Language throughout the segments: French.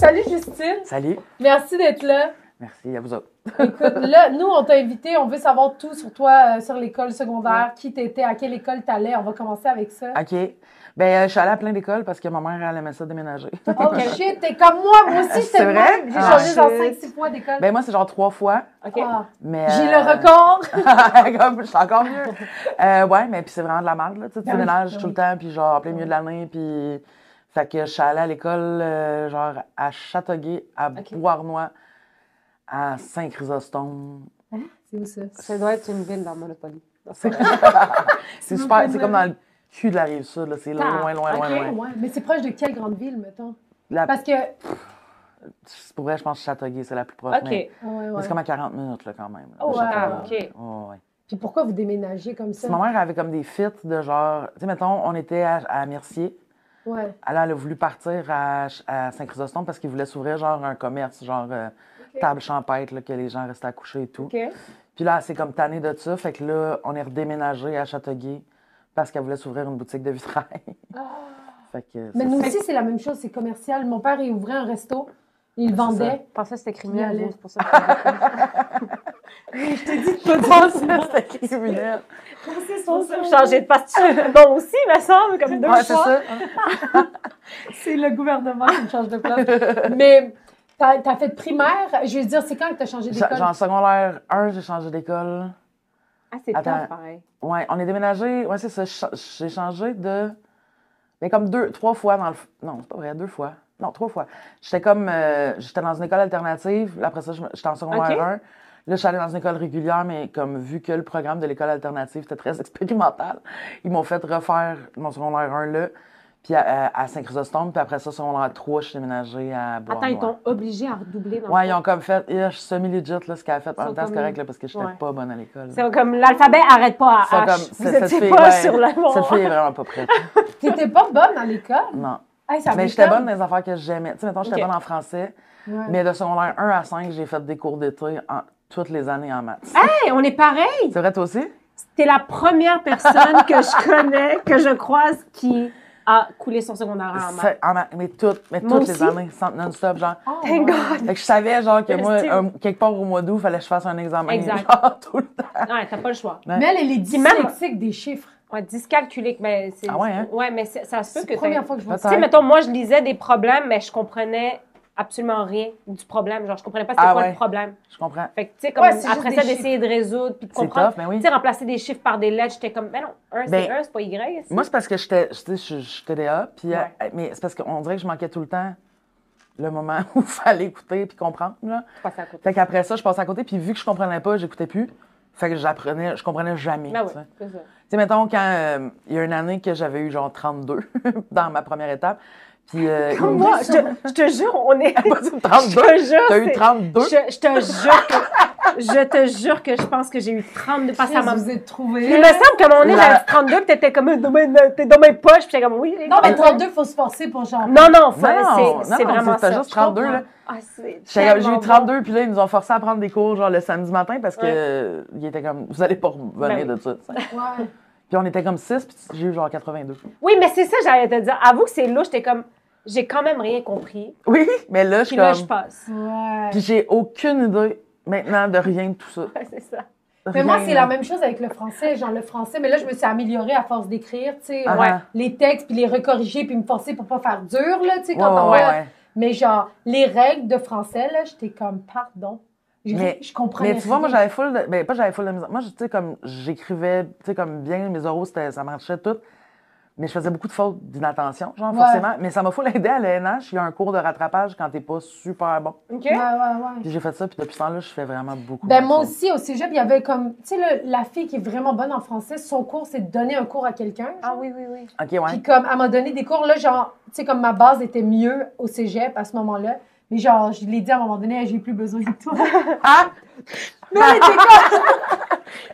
Salut Justine. Salut. Merci d'être là. Merci à vous autres. Écoute, là, nous, on t'a invité, on veut savoir tout sur toi, sur l'école secondaire, qui t'étais, à quelle école t'allais. On va commencer avec ça. OK. Ben, je suis allée à plein d'écoles parce que ma mère, elle aimait ça déménager. Oh shit, t'es comme moi aussi, j'étais C'est de vrai? même. J'ai Ah, changé genre shit. 5-6 fois d'école. Ben, moi, c'est genre 3 fois. OK. Ah, Mais, j'ai le record. Comme, je suis encore mieux. Ouais, mais puis c'est vraiment de la merde, là. Tu sais, tu Ben oui, déménages ben tout oui. le temps, puis genre en plein milieu de l'année, puis... Fait que je suis allée à l'école, genre à Châteauguay, à Beauharnois, à Saint-Chrysostome. C'est où ça? Ça doit être une ville dans Monopoly. C'est super, c'est comme dans le cul de la Rive-Sud, là. C'est loin, loin, Ok, loin, loin. ouais. Mais c'est proche de quelle grande ville, mettons? Parce que... Pour vrai, je pense que Châteauguay, c'est la plus proche. OK. Mais Ouais, ouais. c'est comme à 40 minutes, là, quand même. là, de Oh, wow. Châteauguay. OK. Oh, ouais. Puis pourquoi vous déménagez comme ça? Si ma mère avait comme des fits de genre... Tu sais, mettons, on était à Mercier. Ouais. Elle a voulu partir à Saint-Chrysostome parce qu'ils voulaient s'ouvrir genre un commerce, genre table champêtre, là, que les gens restaient à coucher et tout. OK. Puis là, c'est comme tanné de ça. Fait que là, on est redéménagé à Châteauguay parce qu'elle voulait s'ouvrir une boutique de vitrail. Fait que, Mais c'est nous ça. aussi, c'est la même chose, c'est commercial. Mon père, il ouvrait un resto, il c'est vendait. Je pensais que c'était criminel, Il allait. vous, c'est pour ça que Je t'ai dit de pas dire ça. C'était criminel. changer de pastille. Bon aussi, il me semble, comme deux Ouais, c'est fois. ça. C'est le gouvernement qui me change de place. Mais t'as fait de primaire, je veux dire, c'est quand que t'as changé d'école? Genre, secondaire 1, j'ai changé d'école. Ah, c'est Attends. top, pareil. Ouais, on est déménagé. Ouais, c'est ça. J'ai changé de. Mais comme 3 fois dans le. Non, c'est pas vrai, 2 fois. Non, 3 fois. J'étais comme. J'étais dans une école alternative. Après ça, j'étais en secondaire OK. 1. Là, je suis allée dans une école régulière, mais comme vu que le programme de l'école alternative était très expérimental, ils m'ont fait refaire mon secondaire 1 là, puis à Saint-Chrysostome, puis après ça, secondaire 3, je suis déménagée à Attends, Beauharnois. ils t'ont obligé à redoubler dans Ouais, le ils ont comme fait. Je suis semi-legit, là, ce qu'elle a fait. En Ils même temps, sont c'est comme- correct, là, parce que je n'étais Ouais. pas bonne à l'école. C'est comme l'alphabet arrête pas à C'est H. comme- Vous cette étiez fille, pas ouais, sur la Cette fille est vraiment pas prête. T'étais pas bonne à l'école? Non. Hey, ça Mais j'étais m'étonne. bonne dans les affaires que j'aimais. Tu sais, mettons, j'étais Ok. bonne en français, Ouais. mais de secondaire 1 à 5, j'ai fait des cours d'été toutes les années en maths. Hey, on est pareil! C'est vrai, toi aussi? T'es la première personne que je connais, que je croise, qui a coulé son secondaire en maths. C'est- en maths, mais toutes Moi les aussi. années, non-stop, genre. Oh, Thank ouais. God! Fait que je savais, genre, que moi, Estime. quelque part au mois d'août, il fallait que je fasse un examen. Exact. Genre, tout le temps. Ouais, t'as pas le choix. Mais elle est Puis même- dyslexique des chiffres. Ouais, dyscalculique, mais c'est... Ah ouais, hein? Ouais, mais ça se peut C'est que la première fois que je vois Tu ça. sais, mettons, moi, je lisais des problèmes, mais je comprenais absolument rien du problème. Genre, je comprenais pas c'était Ah quoi ouais. le problème. Je comprends. Fait que, tu sais, comme Ouais, c'est après juste ça, des d'essayer de résoudre puis de C'est comprendre. tough, mais oui. Tu sais, remplacer des chiffres par des lettres, j'étais comme, ben non, un, c'est Ben, un, c'est pas Y. Moi, c'est parce que j'étais TDA, puis, Ouais. mais c'est parce qu'on dirait que je manquais tout le temps le moment où il fallait écouter puis comprendre, là. Je passais à côté. Fait qu'après ça, je passais à côté, puis vu que je comprenais pas, j'écoutais plus. Fait que je comprenais jamais. Ben tu oui, sais. c'est ça. Tu sais, mettons, quand il y a une année que j'avais eu genre 32 dans ma première étape, puis... Comme moi, je te jure, on est. Pas dit 32? Je te jure. T'as eu c'est- 32? Je te jure que je pense que j'ai eu 32 parce que ça m'a. Vous êtes trouvés. Il me semble qu'à un moment donné, La- j'avais dit 32 puis t'étais comme t'es dans mes poches puis j'étais comme oui. j'ai Non, mais 32. 32, il faut se forcer pour genre. Non, non, Non, c'est vraiment c'était ça. juste 32, là. Ah, c'est J'ai tellement eu 32, puis là, ils nous ont forcé à prendre des cours, genre, le samedi matin, parce que ils étaient comme, vous allez pas revenir Ben oui. de ça. tu sais. Ouais. Puis on était comme 6, puis j'ai eu genre 82. Oui, mais c'est ça, j'allais te dire. Avoue que c'est louche, j'étais comme, j'ai quand même rien compris. Oui, mais là, je suis Puis là, je comme... passe. Ouais. Puis j'ai aucune idée, maintenant, de rien de tout ça. Ouais, c'est ça. Mais moi, Rien, c'est là. la même chose avec le français. Genre, le français, mais là, je me suis améliorée à force d'écrire, tu sais. Ah, Ouais. Les textes, puis les recorriger, puis me forcer pour pas faire dur, là, tu sais, quand Ouais, on ouais, va- ouais. Mais genre, les règles de français, là, j'étais comme, pardon. Mais- Je comprenais Mais tu vois, moi, rien. j'avais full de... Ben, pas j'avais full de misère. Moi, tu sais, comme, j'écrivais, tu sais, comme bien, mes oraux, ça marchait tout. Mais je faisais beaucoup de fautes d'inattention, genre, Ouais. forcément. Mais ça m'a full aidé à l'ENH. Il y a un cours de rattrapage quand t'es pas super bon. OK? Ouais, ouais, ouais. Puis j'ai fait ça, puis depuis ce temps-là, je fais vraiment beaucoup. Ben de moi fautes. aussi, au cégep, il y avait comme, tu sais, la fille qui est vraiment bonne en français, son cours, c'est de donner un cours à quelqu'un. Ah genre. oui, oui, oui. OK, ouais. Puis comme, elle m'a donné des cours, là, genre, tu sais, comme ma base était mieux au cégep à ce moment-là. Mais genre, je l'ai dit à un moment donné, hey, j'ai plus besoin de toi. Ah! Mais elle était comme,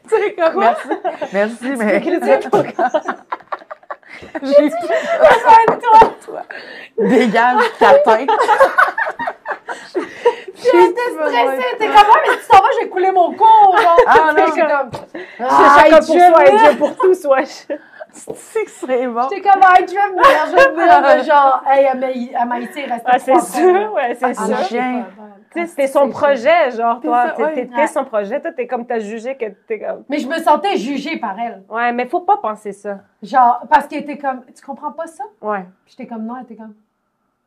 Tu sais, comme, merci. Merci, mais. J'ai plus besoin de toi. dégage ta tête. J'étais stressée, t'es comme, ouais, mais tu t'en vas, je vais couler mon cours, genre. Ah, non. J'étais comme, Chacun pour Dieu soi et merci. Dieu pour tous, wesh. C'est bon. J'étais comme, hey, je vais venir, mais genre, hey, elle m'a été restée. Ah, c'est sûr, ouais, c'est Ah, sûr. chien. Tu sais, c'était son projet, genre, toi. C'est ça, ouais. T'étais son projet. Toi, t'as jugé que t'es comme. Mais je me sentais jugée par elle. Ouais, mais faut pas penser ça. Genre, parce qu'elle était comme, tu comprends pas ça? Ouais. Puis j'étais comme, non, elle était comme,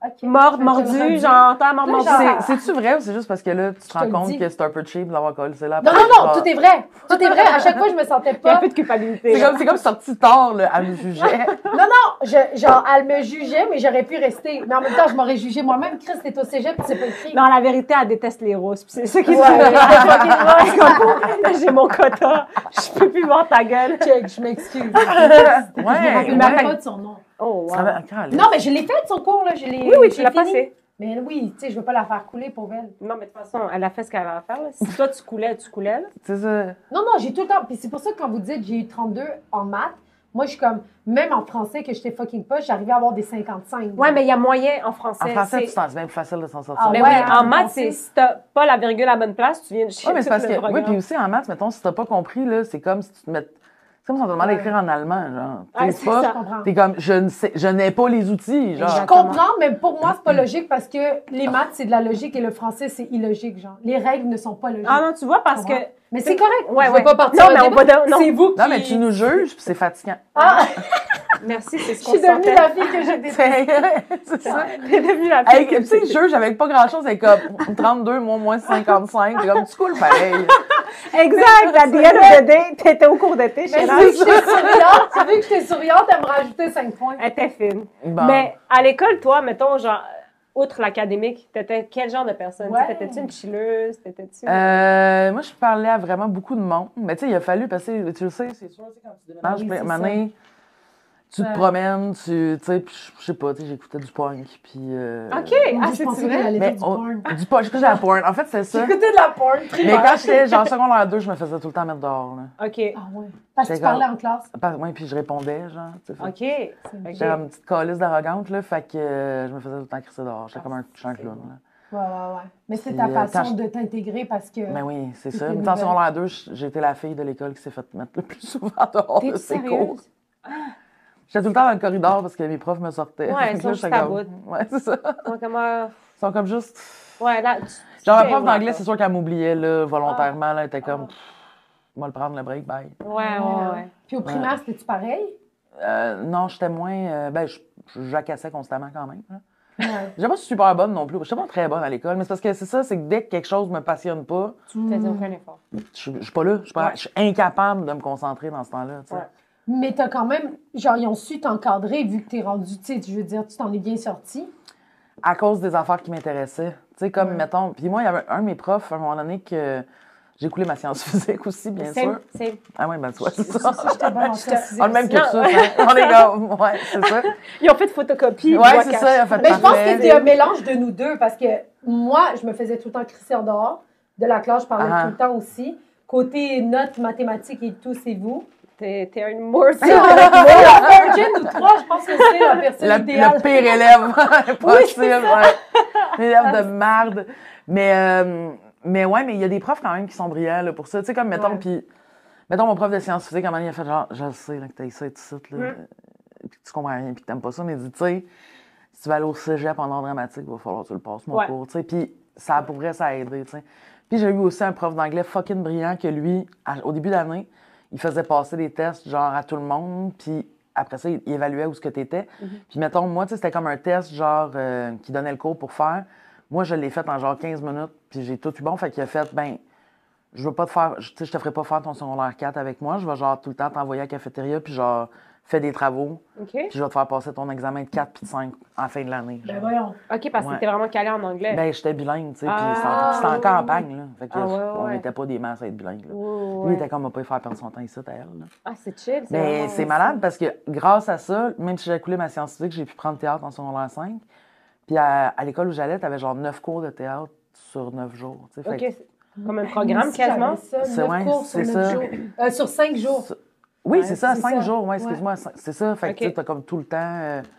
OK. Morte, Je vais te le mordue, redire. genre, t'as maman Là, genre, C'est-tu vrai ou c'est juste parce que là, tu te te rends le compte dis. que c'est un peu cheap d'avoir collé là? Non, non, non, tout est vrai. Tout est vrai. À chaque fois, je me sentais Il y a un pas. peu de culpabilité. C'est comme sorti tard, là, elle me jugeait. Non, non, genre, elle me jugeait, mais j'aurais pu rester. Mais en même temps, je m'aurais jugé moi-même. Chris, t'es au cégep, puis c'est pas écrit. Non, la vérité, elle déteste les roses. Puis c'est ça qui Ouais, est là, j'ai mon quota. Je peux plus voir ta gueule. check, je m'excuse. Je me rappelle même pas de son nom. Oh, wow. Ça va, calme. Non, mais je l'ai fait, son cours, là. Oui, oui, tu l'as fini. passé. Mais oui, tu sais, je veux pas la faire couler pour elle. Non, mais de toute façon, elle a fait ce qu'elle avait à faire. Là. Si toi, tu coulais, là. C'est ça. Non, non, j'ai tout le temps. Puis c'est pour ça que quand vous dites j'ai eu 32 en maths, moi, je suis comme, même en français, que j'étais fucking poche, j'arrivais à avoir des 55. Ouais, mais il y a moyen en français. En français, c'est- c'est même plus facile de s'en sortir. Ah Mais ouais, oui, hein, en maths, français. c'est si t'as pas la virgule à la bonne place, tu viens de chier. Oui, mais c'est parce tout le que. Oui, programme. puis aussi en maths, mettons, si t'as pas compris, là, c'est comme si tu te mets. C'est comme si on te demande Ouais. d'écrire en allemand, genre. Ah, T'es c'est pas. ça. Je comprends. T'es comme, je n'ai pas les outils, genre. Je Exactement. comprends, mais pour moi, c'est pas logique parce que les maths, c'est de la logique et le français, c'est illogique, genre. Les règles ne sont pas logiques. Ah non, tu vois, parce Je que. comprends. Mais c'est correct. Ouais, je ouais. veux pas partir Non, au mais on débat. va non. C'est vous qui... Non, mais tu nous juges, puis c'est fatigant. Ah, Merci, c'est ce je qu'on suis devenue sentait. la fille que j'étais. C'est ça. T'es devenue la Hey, fille. tu sais, je juge avec pas grand-chose, c'est comme 32, moi, moins 55. C'est comme, tu coules pareil. Exact. À the end of the day, t'étais au cours d'été Mais chez vu là. que j'étais souriante, vu que j'étais souriante, elle me rajoutait 5 points. Elle était fine. Bon. Mais à l'école, toi, mettons, genre, outre l'académique, t'étais quel genre de personne? Ouais. T'étais-tu une chilleuse? T'étais-tu... Moi, je parlais à vraiment beaucoup de monde. Mais tu sais, il a fallu passer, tu le sais, c'est sûr, tu sais, quand tu déménages, Ah oui, puis, c'est à un moment donné, tu te Ouais. promènes, tu sais, puis je sais pas, tu sais, j'écoutais du punk, puis... OK. Moi, Ah, je c'est pensais qu'elle vrai? allait Mais dire du on- porn. du punk, j'écoutais de la porn. En fait, c'est ça. J'écoutais de la porn, Mais primaire. quand j'étais genre secondaire 2, je me faisais tout le temps mettre dehors, là. OK. Ah ouais. Parce que tu J'étais parlais en classe. Oui, puis je répondais, genre, tu sais. OK. J'étais comme une petite calice d'arrogante, là, fait que je me faisais tout le temps crisser dehors. J'étais comme je suis un clown, là. Ouais. Mais c'est Puis, ta quand passion je- de t'intégrer parce que. Ben oui, c'est ça. C'était Mais en nouvelle. secondaire 2, j'ai été la fille de l'école qui s'est fait mettre le plus souvent dehors de T'es ses cours. sérieuse? J'étais tout le temps dans le corridor parce que mes profs me sortaient. Ouais, Fait ils que sont là, juste j'étais à comme- Ouais, c'est ça. Donc, comment... Ils sont comme juste... Ouais, là... Genre, la tu- prof ouais, d'anglais, ouais. c'est sûr qu'elle m'oubliait, là, volontairement. Là, elle était comme... Ah. Moi, le prendre le break, bye. Ouais. Puis au primaire, c'était-tu pareil? Non, j'étais moins... ben, je jacassais constamment quand même. Là. Ouais. J'étais pas super bonne non plus. J'étais pas très bonne à l'école, mais c'est parce que c'est ça, c'est que dès que quelque chose me passionne pas, Tu faisais aucun effort. je suis pas là. Ouais. Je suis incapable de me concentrer dans ce temps-là, tu sais. Ouais. Mais t'as quand même. Genre, ils ont su t'encadrer vu que t'es rendu. Tu sais, je veux dire, tu t'en es bien sorti. À cause des affaires qui m'intéressaient. Tu sais, comme, Ouais. mettons... Puis moi, il y avait un de mes profs, à un moment donné, que... J'ai coulé ma science physique aussi, bien sûr. C'est... Ah oui, ben tu vois, c'est ça. J'étais bonne en sciences physiques On a le même aussi. cursus, hein? On est comme... Ouais, c'est ça. Ils ont fait de photocopie. Ouais, c'est ça, il a fait Mais je pense parfait. que c'est un mélange de nous deux parce que moi, je me faisais tout le temps crisser en dehors. De la classe, je parlais Ah. tout le temps aussi. Côté notes, mathématiques et tout, c'est vous. T'es un morceau. Mais la Virgin ou 3, je pense que c'est la personne idéale. Le pire élève possible, ouais. L'élève de merde. Mais ouais, mais il y a des profs quand même qui sont brillants là, pour ça. Tu sais, comme, mettons, Ouais. puis... Mettons, mon prof de sciences physiques, à un moment donné, il a fait genre, je le sais là, que t'as ça et tout ça, là, puis que tu comprends rien, puis que t'aimes pas ça, mais il dit, tu sais, si tu vas aller au cégep en art dramatique, il va falloir que tu le passes, mon Ouais. cours, tu sais, puis ça pourrait, ça a aidé, tu sais. Puis j'ai eu aussi un prof d'anglais fucking brillant que lui, au début d'année, il faisait passer des tests, genre, à tout le monde, puis après ça, il évaluait où ce que t'étais. Puis mettons, moi, tu sais, c'était comme un test, genre, qui donnait le cours pour faire. Moi, je l'ai fait en genre 15 minutes, puis j'ai tout eu bon, fait qu'il a fait, ben, je veux pas te faire, tu sais, je te ferai pas faire ton secondaire 4 avec moi, je vais genre tout le temps t'envoyer à la cafétéria, puis genre, fais des travaux, OK. puis je vais te faire passer ton examen de 4 puis de 5 en la fin de l'année. Ben genre. voyons. OK, parce que Ouais. t'étais vraiment calé en anglais. Ben, j'étais bilingue, tu sais, puis Ah, c'était en ouais, campagne, là. Fait que Ah, ouais, on ouais. n'était pas des masses à être bilingue, là. Ouais. Lui, il était comme, on va pas y faire perdre son temps ici, à elle, là. Ah, c'est chill. Mais vraiment- c'est malade parce que grâce à ça, même si j'ai coulé ma science physique, j'ai pu prendre théâtre en secondaire 5. Puis à l'école où j'allais, t'avais genre 9 cours de théâtre sur 9 jours. Tu sais, fait OK, que c'est comme un Moi programme aussi, quasiment. j'avais ça, C'est 9 ouais, cours sur c'est 9 ça. jours. Sur 5 jours. Oui, Ouais, c'est ça, c'est 5 ça. jours, ouais, excuse-moi, c'est ça. Fait que Ok. tu sais, t'as comme tout le temps.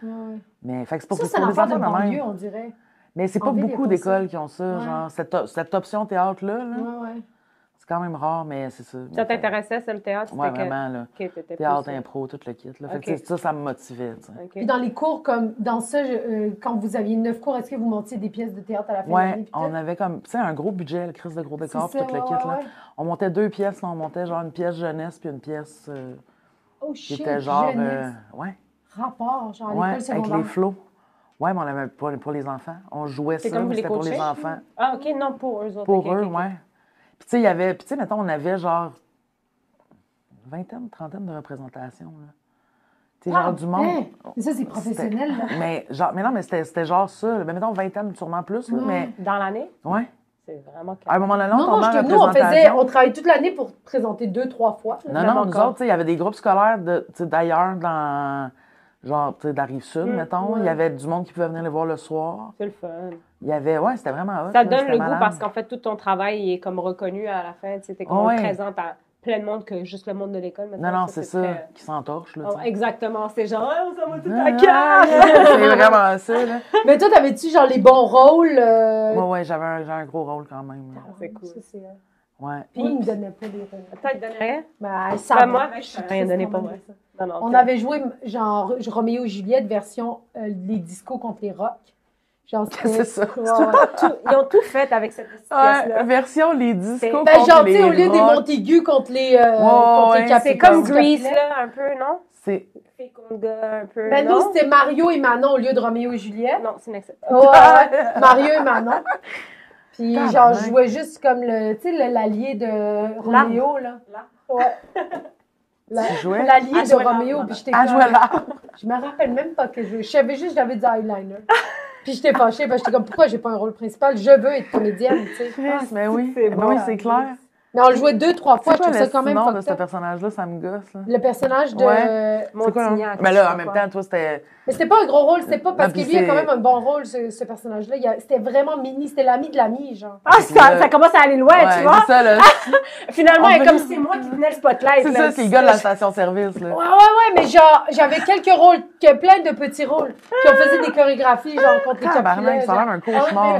Ouais. Mais fait que c'est pour Ça, que c'est pour les l'affaire de enfants de même. banlieue, on dirait. Mais c'est En pas ville, y a beaucoup pas d'écoles ça. qui ont ça, Ouais. genre cette option théâtre-là. Là. Ouais. C'est quand même rare, mais c'est ça. Ça t'intéressait, ça, le théâtre? Oui, C'était que- vraiment, là. OK, t'étais Théâtre, plus- impro, tout le kit. Là. Fait Ok. que, ça me motivait, tu sais. OK. Puis dans les cours, comme dans ça, quand vous aviez 9 cours, est-ce que vous montiez des pièces de théâtre à la fin de l'année? Ouais, puis tout? on avait comme, tu sais, un gros budget, le crise de gros C'est décor, puis ça, tout le ouais, kit, ouais, là. ouais. On montait 2 pièces, là. On montait genre une pièce jeunesse, puis une pièce Oh qui shit, était genre, jeunesse. ouais, Rapport, genre à ouais, l'école avec secondaire. les flots. Ouais, mais on l'avait pas pour les enfants. On jouait C'est ça, comme vous mais les c'était pour les coachez? enfants. Ah, OK, non, pour eux autres. Pour OK, eux, OK, OK. ouais. Puis tu sais, il y avait, puis tu sais, mettons, on avait genre vingtaine, trentaine de représentations, là. Tu sais, Ah, genre du monde. hein, mais ça, c'est professionnel, là. Mais genre, mais non, mais c'était genre ça, là. Mais mettons vingtaine, sûrement plus, là, Ouais. mais Dans l'année? ouais. C'est vraiment... À un moment donné, on Non, tombait en nous, on représentation. travaillait toute l'année pour présenter 2-3 fois. là. Non, Même non, nous encore. autres, tu sais, il y avait des groupes scolaires d'ailleurs dans, genre, tu sais, de la Rive-Sud, mettons. ouais. Il y avait du monde qui pouvait venir les voir le soir. C'est le fun. Il y avait, ouais, c'était vraiment hot. Ça là, donne c'était le goût malade. parce qu'en fait, tout ton travail il est comme reconnu à la fin. Tu sais, t'es comme Ouais. présente à plein de monde que juste le monde de l'école. Non, maintenant, non, c'est ça, très- qui s'entorche, là, Oh, tu sais. exactement. C'est genre, ah, on s'en va tout Ah, à cœur. c'est vraiment ça, là. Mais toi, t'avais-tu genre les bons rôles? Ouais, ouais, j'avais un gros rôle quand même, là. C'est cool. Ça, c'est, Ouais. Moi, ils me donnaient pas les rôles. Toi, tu donnerais? Ben, ça Ben, va. moi, Je je suis t'ai rien triste donné quand pour même moi. de ça. Non, non, On ok. avait joué genre Roméo et Juliette version les discos contre les rocks. Genre, c'était- C'est ça. Ouais, ouais. Ils ont tout fait avec cette Ouais, pièce-là. version les discos Ben, contre genre, tu les sais, au lieu des rocs. Montaigu contre les, contre ouais, les Cap- C'est comme contre Grease, Capulet. là, un peu, non? C'est... Fille contre gars, un peu. Ben, non? nous, c'était Mario et Manon au lieu de Roméo et Juliette. Non, c'est une exception. Ouais, Mario et Manon. Puis, genre, Tabarnak. je jouais juste comme le, tu sais, l'allié de Roméo, là. Ouais. Tu jouais? L'allié Elle de jouait Roméo, l'arbre. puis j'étais Ah, comme... jouer là. Je me rappelle même pas que je savais juste que j'avais du eyeliner. Puis j'étais fâchée, parce que j'étais comme, pourquoi j'ai pas un rôle principal? Je veux être comédienne, tu sais. Mais oui, c'est ben bon. oui, c'est clair. Mais on le jouait 2-3 fois, je C'est quoi trouve ça quand même le nom de fucked ce up. personnage-là? Ça me gosse, là. Le personnage de... Ouais. C'est quoi, Montignac. Mais là, je en sais même pas. temps, toi, c'était... Mais c'était pas un gros rôle, c'était pas parce Non, que puis lui, il a quand c'est- même un bon rôle, ce personnage-là. C'était vraiment mini, c'était l'ami de l'ami, genre. Ah, ça commence à aller loin, tu vois? c'est ça, là. Finalement, On elle est veut- comme si c'est moi qui tenais le spotlight. C'est là. ça, c'est le gars de la station-service, là. Ouais, mais genre, j'avais quelques rôles, plein de petits rôles. Puis on faisait des chorégraphies, genre, contre les Tabarnak, Capulets. ça a l'air d'un cauchemar.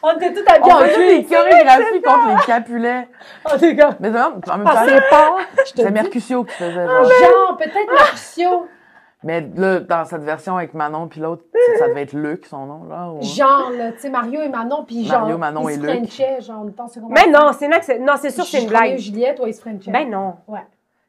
On était tout habillés On en faisait des cuir. chorégraphies contre les Capulets. Oh, des gars. Mais non, en même Ah, temps, c'est pas. Je te c'est dis. Mercutio qui faisait genre. Genre, peut-être Marcio. Mais là, dans cette version avec Manon puis l'autre, ça devait être Luc, son nom, là. ou- Genre, là, tu sais, Mario et Manon, puis genre, Mario, Manon ils et se Luc. frenchaient, genre, on était en secondaire. Mais non, non, c'est sûr que c'est une Roméo et blague. Juliette, ouais, ils se frenchaient. Ben non. Ouais.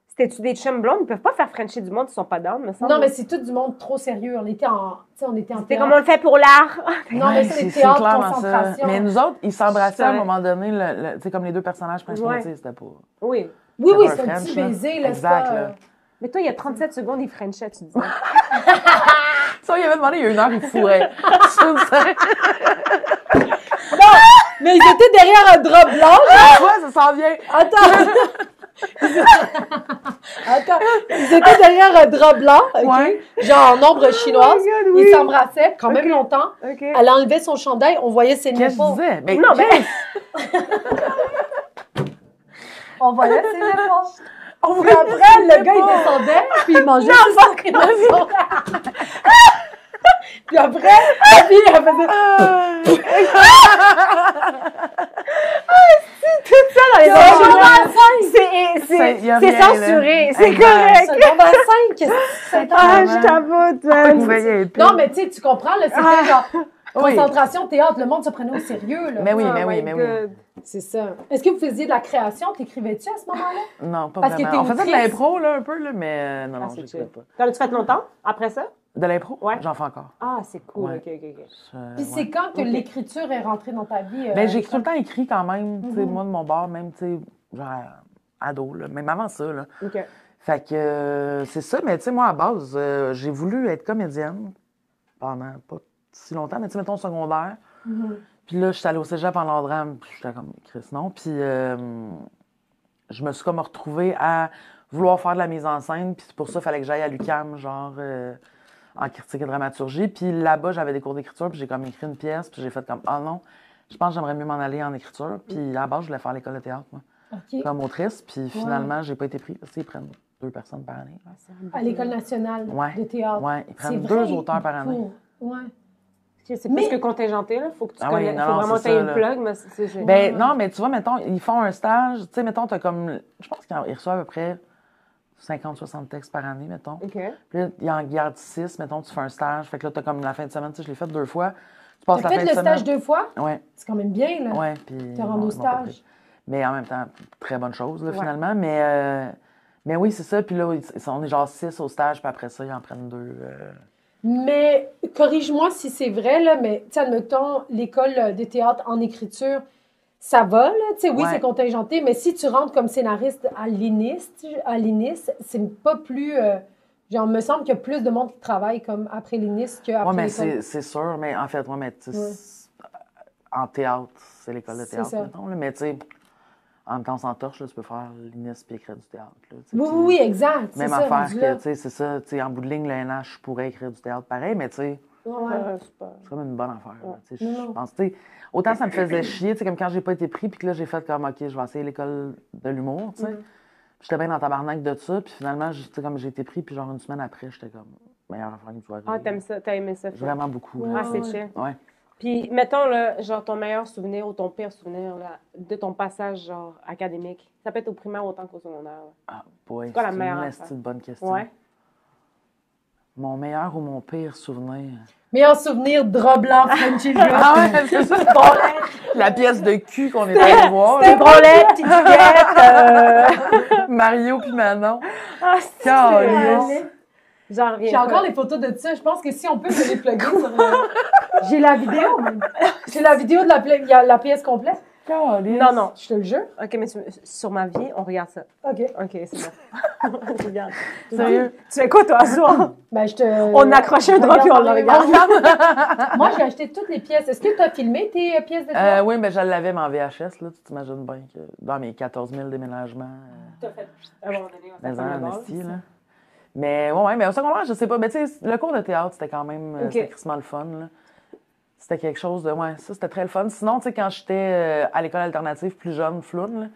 C'était-tu des chums blondes? Ils peuvent pas faire Frencher du monde, ils sont pas down, me semble. Non, mais c'est tout du monde trop sérieux. On était en, tu sais, on était en C'est théâtre. comme on le fait pour l'art. Non, Ouais, mais c'est c'est théâtre, clairement ça. concentration. Mais nous autres, ils s'embrassaient à un Ouais. moment donné, tu sais, comme les deux personnages principaux, Ouais. tu sais, c'était pas... Oui. Oui, C'est c'est pas un un petit French, là. baiser, là, c'est Exact, pas... là. Mais toi, il y a 37 secondes, il Frenchait, tu disais. Ça, il avait demandé, il y a une heure, il fourrait. Ça, Mais ils étaient derrière un drap blanc. tu vois, ça s'en vient. Attends. Attends. Ils étaient derrière un drap blanc, OK? Ouais. Genre en ombre chinoise. Oh my God, oui. Ils s'embrassaient quand même OK. longtemps. OK. Elle enlevait son chandail, on voyait ses Qu'est-ce que tu nipples. disais? Mais Non, mais On voyait ses nipples. on Puis voulait après, le gars, il descendait, puis il mangeait son création. Puis après, la fille, elle faisait... tout ça dans les C'est un émissions. secondaire 5! y a C'est rien, là. censuré, c'est Exact. correct. Secondaire 5, qu'est-ce que c'est? Ah, je t'avoue, Il man. voyait épais. Non, mais tu sais, tu comprends, là, c'était genre Oui. concentration, théâtre, le monde se prenait au sérieux, là. Mais oui, Oh mais my oui, mais oui. God. C'est ça. Est-ce que vous faisiez de la création? T'écrivais-tu à ce moment-là? Non, pas Parce que vraiment. On t'es faisait de autrice. l'impro, là, un peu, là, mais non, Ah, non, c'est je chill. pas. T'en as-tu fait longtemps après ça? De l'impro? Ouais. J'en fais encore. Ah, c'est cool. Ouais. OK, OK, OK. Puis Ouais. c'est quand que Ok. l'écriture est rentrée dans ta vie? Ben, j'ai tout le temps écrit quand même, tu sais, Mhm. moi, de mon bord, même, tu sais, genre, ado, là, même avant ça, là. OK. Fait que c'est ça, mais tu sais, moi, à base, j'ai voulu être comédienne pendant pas si longtemps, mais tu sais, mettons, secondaire. Mhm. Puis là, je suis allée au cégep en l'art drame, puis j'étais comme, Chris, non. Puis je me suis comme retrouvée à vouloir faire de la mise en scène, puis c'est pour ça qu'il fallait que j'aille à l'UQAM, genre, en critique et dramaturgie. Puis là-bas, j'avais des cours d'écriture, puis j'ai comme écrit une pièce, puis j'ai fait comme, ah non, je pense que j'aimerais mieux m'en aller en écriture. Puis à la base, je voulais faire l'école de théâtre, moi, OK. comme autrice. Puis finalement, j'ai pas été prise, parce qu'ils prennent 2 personnes par année. À l'École nationale Ouais. de théâtre. Ouais, ils C'est prennent vrai, 2 auteurs par année. Ouais. Parce C'est Mais- plus que contingenté, là. Faut que tu Ah oui, connais. non, Faut non, vraiment c'est t'aies ça, une là. plug, mais c'est... Ben, non, mais tu vois, mettons, ils font un stage, tu sais, mettons, t'as comme, je pense qu'ils reçoivent à peu près 50-60 textes par année, mettons. OK. Puis là, ils en gardent 6, mettons, tu fais un stage. Fait que là, t'as comme la fin de semaine, tu sais, je l'ai fait 2 fois. Tu passes T'as la fait fin le de stage semaine. 2 fois? Ouais, C'est quand même bien, là. ouais. Puis. Te rendre au ils m'ont pas pris. stage. Mais en même temps, très bonne chose, là, Ouais. finalement. Mais oui, c'est ça. Puis là, on est genre 6 au stage, puis après ça, ils en prennent 2. Mais corrige-moi si c'est vrai, là, mais tu sais, admettons, l'école de théâtre en écriture, ça va, là, tu sais, oui, Ouais. c'est contingenté, mais si tu rentres comme scénariste à l'INIS, c'est pas plus... genre, me semble qu'il y a plus de monde qui travaille comme après l'INIS qu'après Ouais, mais l'école. c'est sûr. Mais en fait, ouais, mais tu sais, Ouais. en théâtre, c'est l'école de C'est théâtre, ça. mettons. Là, mais tu sais, en même temps, sans torche, là, tu peux faire l'INIS puis écrire du théâtre. Là, tu sais, Oui, puis- oui, oui, exact. C'est Même ça, affaire rendu que, là. tu sais, c'est ça. Tu sais, en bout de ligne, le NH, je pourrais écrire du théâtre pareil, mais tu sais, Ouais. C'est pas... c'est comme une bonne affaire. là, tu sais, Non, je non. pense, tu sais, autant ça me faisait chier, tu sais, comme quand j'ai pas été pris, puis que là, j'ai fait comme, OK, je vais essayer l'école de l'humour, tu sais. J'étais bien dans tabarnak de ça, puis finalement, tu sais, comme j'ai été pris, puis genre une semaine après, j'étais comme, meilleure affaire qui me soit Ah, arrivée. t'aimes ça? T'as aimé ça? Vraiment beaucoup. Ouais. là. Ah, c'est chill. Ouais. Puis, mettons, là, genre, ton meilleur souvenir ou ton pire souvenir, là, de ton passage, genre, académique. Ça peut être au primaire autant qu'au secondaire. là. Ah, boy, C'est quoi la c'est meilleure une affaire? esti de bonne question. Ouais. Mon meilleur ou mon pire souvenir? Meilleur souvenir, drap blanc, Frenchy Dress. Ah ouais, c'est ça. La pièce de cul qu'on est allé voir. C'était là. branlette, petite guette, Mario puis Manon. Ah, Calisse. J'en reviens J'ai pas. encore les photos de ça. Je pense que si on peut, je vais les plugger sur J'ai la vidéo, même. J'ai la vidéo de il y a la pièce complète. Calisse. Non, non. Je te le jure. OK, mais sur ma vie, on regarde ça. OK. OK, c'est bon. On regarde. Sérieux? Tu fais quoi, toi, à soir? Ben, je te... On accroche un drap puis on le regarde. Moi, j'ai acheté toutes les pièces. Est-ce que tu as filmé tes pièces de théâtre? Oui, mais je l'avais, mais en VHS, là. Tu t'imagines bien que dans mes 14 000 déménagements. T'as fait... À un moment donné, on Mais fait en comme esti, là. Mais ouais, mais au secondaire, je sais pas. Mais tu sais, le cours de théâtre, c'était quand même Ok. c'était crissement le fun, là. C'était quelque chose de. Ouais, ça, c'était très le fun. Sinon, tu sais, quand j'étais à l'école alternative, plus jeune, floune,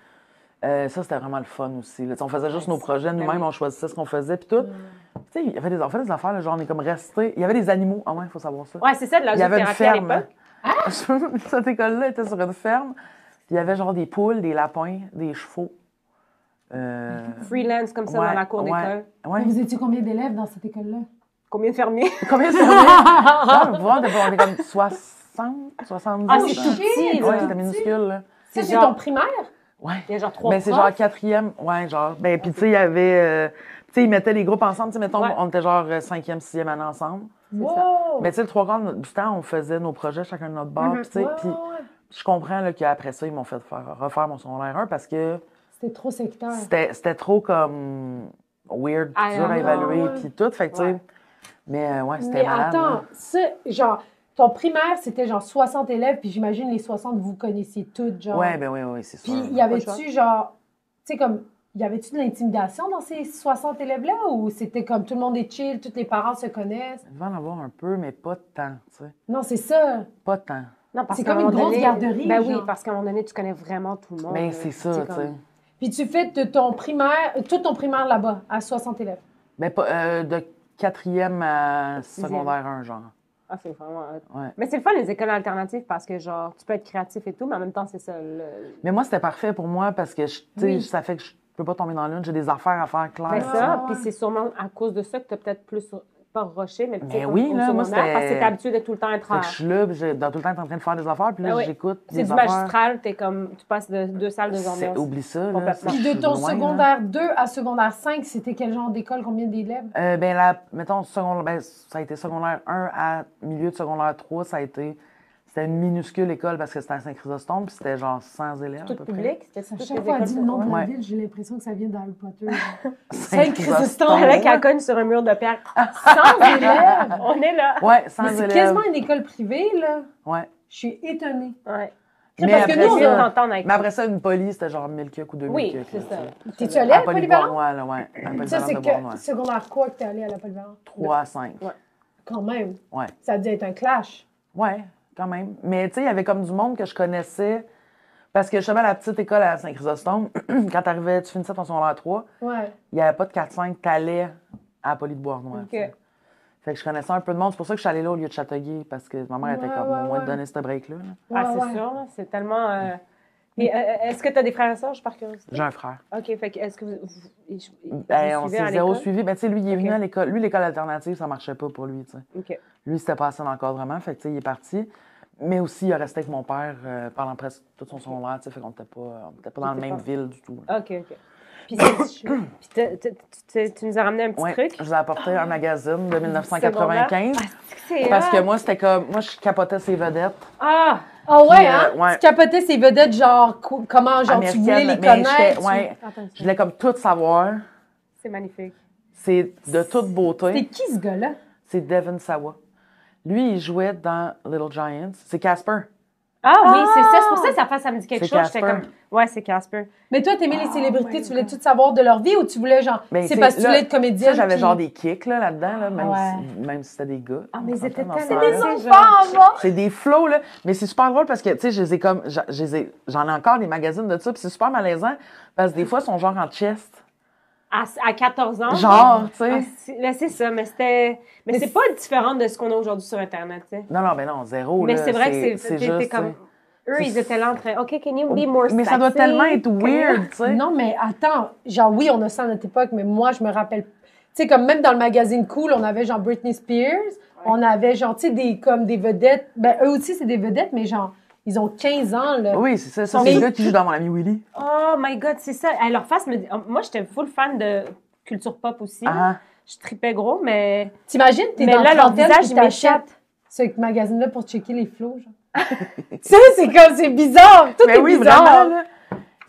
là, ça, c'était vraiment le fun aussi. Là. On faisait juste nos projets nous-mêmes, on choisissait ce qu'on faisait, puis tout. Tu sais, il y avait on fait des affaires, là, genre, on est comme restés. Il y avait des animaux. Ah ouais, il faut savoir ça. Ouais, c'est ça, de la Il y avait une zoothérapie à ferme. l'époque. Cette école-là était sur une ferme. Puis il y avait genre des poules, des lapins, des chevaux. Freelance comme ça dans la cour d'école. Ouais. Vous étiez combien d'élèves dans cette école-là? Combien de fermiers? Combien ça fait? Non, on est comme 60, 70. Ah, c'est shit! tout petit, Ouais, là. c'était minuscule, là. Ça, c'est genre- ton primaire? Ouais. Il y a genre 3 Ben, c'est genre quatrième. Ouais, genre. Ben, puis tu sais, il y avait. tu sais, ils mettaient les groupes ensemble. Tu sais, mettons, Ouais. on était genre cinquième, sixième année ensemble. Wow! Mais tu sais, le 3/4 du temps, on faisait nos projets chacun de notre bord. Puis tu sais, Ouais, puis ouais, ouais. je comprends là, qu'après ça, ils m'ont fait refaire mon secondaire 1 parce que C'était trop sectaire. c'était trop comme weird, Ah, dur à non, évaluer, ouais. puis tout. Fait que tu sais. Ouais. Mais ouais, c'était Mais malade. attends, là. ça, genre, ton primaire, c'était genre 60 élèves, puis j'imagine les 60, vous connaissiez toutes, genre. Ouais, ben oui, c'est sûr. Puis, y avait-tu, genre, tu sais, comme, y avait-tu de l'intimidation dans ces 60 élèves-là, ou c'était comme tout le monde est chill, tous les parents se connaissent? Il devait en avoir un peu, mais pas tant, tu sais. Non, c'est ça. Pas tant. Non, parce C'est qu'à comme un une moment grosse donné- garderie, Ben oui, genre. parce qu'à un moment donné, tu connais vraiment tout le monde. Mais là. c'est ça, tu sais. comme- Puis tu fais de ton primaire, tout ton primaire là-bas, à 60 élèves. Mais pas, de quatrième à secondaire 1, genre. Ah, c'est vraiment... Ouais. Mais c'est le fun, les écoles alternatives, parce que, genre, tu peux être créatif et tout, mais en même temps, c'est ça. Mais moi, c'était parfait pour moi parce que, tu sais, Oui. ça fait que je peux pas tomber dans l'une. J'ai des affaires à faire claires. Ben tu sais. ça, ouais. puis c'est sûrement à cause de ça que tu as peut-être plus, pas rushé, mais tu sais, Mais comme oui, au là, moi, secondaire, parce que c'était- t'es habitué de tout le temps être Fait que je suis là, puis dans tout le temps être en train de faire des affaires, puis là, Ah oui. j'écoute C'est des du affaires. magistral, t'es comme, tu passes de 2 salles de C'est- journée. Oublie ça, là. Complètement. Puis Je de suis ton loin, là. secondaire 2 à secondaire 5, c'était quel genre d'école, combien d'élèves? Ben, mettons, secondaire, ça a été secondaire 1 à milieu de secondaire 3, c'était une minuscule école parce que c'était à Saint-Chrysostome, puis c'était genre 100 élèves à Tout peu près. public, c'était À toutes chaque les fois qu'elle écoles. dit le nom de la Ouais. ville, j'ai l'impression que ça vient d'Harry Potter. Saint-Chrysostome. Elle qu'elle cogne sur un mur de pierre. 100 élèves! On est là. Ouais, 100 Mais c'est élèves. quasiment une école privée, là. Ouais. Je suis étonnée. Ouais. Mais parce que après nous, on Je viens ça, d'entendre avec mais après ça, une police, c'était genre 1000 cucs ou 2000 Oui, cucs, c'est là, ça. tu sais. T'es-tu allée À à la polyvalente? Polyvalent, là, ouais. À la Ça, polyvalente c'est de Bournois. que secondaire quoi que t'es allée à la polyvalente? 3 à 5. Ouais. Quand même. Ouais. Ça a dû être un clash. Ouais, quand même. Mais tu sais, il y avait comme du monde que je connaissais. Parce que justement, la petite école à Saint-Chrysostome, quand t'arrivais, tu finissais ton secondaire 3, Ouais. il n'y avait pas de 4-5, t'allais à la Poly de Bournois. OK. tu sais. Fait que je connaissais un peu de monde. C'est pour ça que je suis allée là au lieu de Châteauguay, parce que ma mère était comme, au moins de donner ce break-là. Ah, c'est sûr, là, c'est tellement... Et, est-ce que tu as des frères et sœurs, je par curiosité? J'ai un frère. OK, fait que est-ce que vous On suivez à s'est zéro l'école? suivi. Ben, tu sais, lui, il est venu Ok. à l'école. Lui, l'école alternative, ça marchait pas pour lui, tu sais. OK. Lui, c'était pas assez d'encadrement, fait que, tu sais, il est parti. Mais aussi, il a resté avec mon père pendant presque tout son secondaire, tu sais, fait qu'on n'était pas dans la même ville du tout. OK, OK. Puis, tu nous as ramené un petit Ouais, truc? je vous ai apporté un magazine de 1995. C'est Parce que hot. moi, c'était comme. Moi, je capotais ses vedettes. Ah! Ah ouais, Puis, hein? ouais. Tu capotais ces vedettes, genre, comment, genre, tu voulais les Mais connaître? ouais, Attends, je voulais comme tout savoir. c'est magnifique. C'est de toute C'était beauté. qui, ce gars-là? C'est Devon Sawa. Lui, il jouait dans Little Giants. C'est Casper. Ah oui, c'est ça. C'est pour ça que sa face, ça me dit quelque C'est chose. J'étais Casper. comme, ouais, c'est Casper. Mais toi, t'aimais les célébrités, tu voulais tout savoir de leur vie ou tu voulais, genre, Ben, c'est parce que tu là, voulais être comédienne? Ça, j'avais puis- genre des kicks là-dedans, là, même, Ouais. même si c'était des gars. Ah, mais ils étaient Dans ce tellement temps-là. des enfants, C'est des flows, là. Mais c'est super drôle parce que, tu sais, je les ai comme. J'en ai encore des magazines de ça, puis c'est super malaisant parce que des fois, ils sont genre en chest. À 14 ans. Genre, tu sais. C'est ça, mais c'était. Mais c'est pas différent de ce qu'on a aujourd'hui sur Internet, tu sais. Non, ben non, zéro. Mais là, c'est vrai que c'est t'es juste. comme. Eux, c'est- ils étaient là en train. OK, can you be more Mais ça doit sexy? tellement être Can you- weird, tu sais. Non, mais attends, genre, oui, on a ça à notre époque, mais moi, je me rappelle. Tu sais, comme même dans le magazine Cool, on avait genre Britney Spears, on avait genre, tu sais, comme des vedettes. Ben, eux aussi, c'est des vedettes, mais genre, ils ont 15 ans, là. Oui, c'est ça. Ça, Mais- c'est le gars qui joue dans Mon ami Willy. Oh my God, c'est ça. Hey, leur face me dit. Moi, j'étais full fan de culture pop aussi. Ah, Je tripais gros, mais. T'imagines, t'es Mais dans là, la leur visage, il m'échappe. ce magazine-là pour checker les flots, genre. Tu sais, c'est comme, c'est bizarre. Tout mais est oui, bizarre. vraiment, là.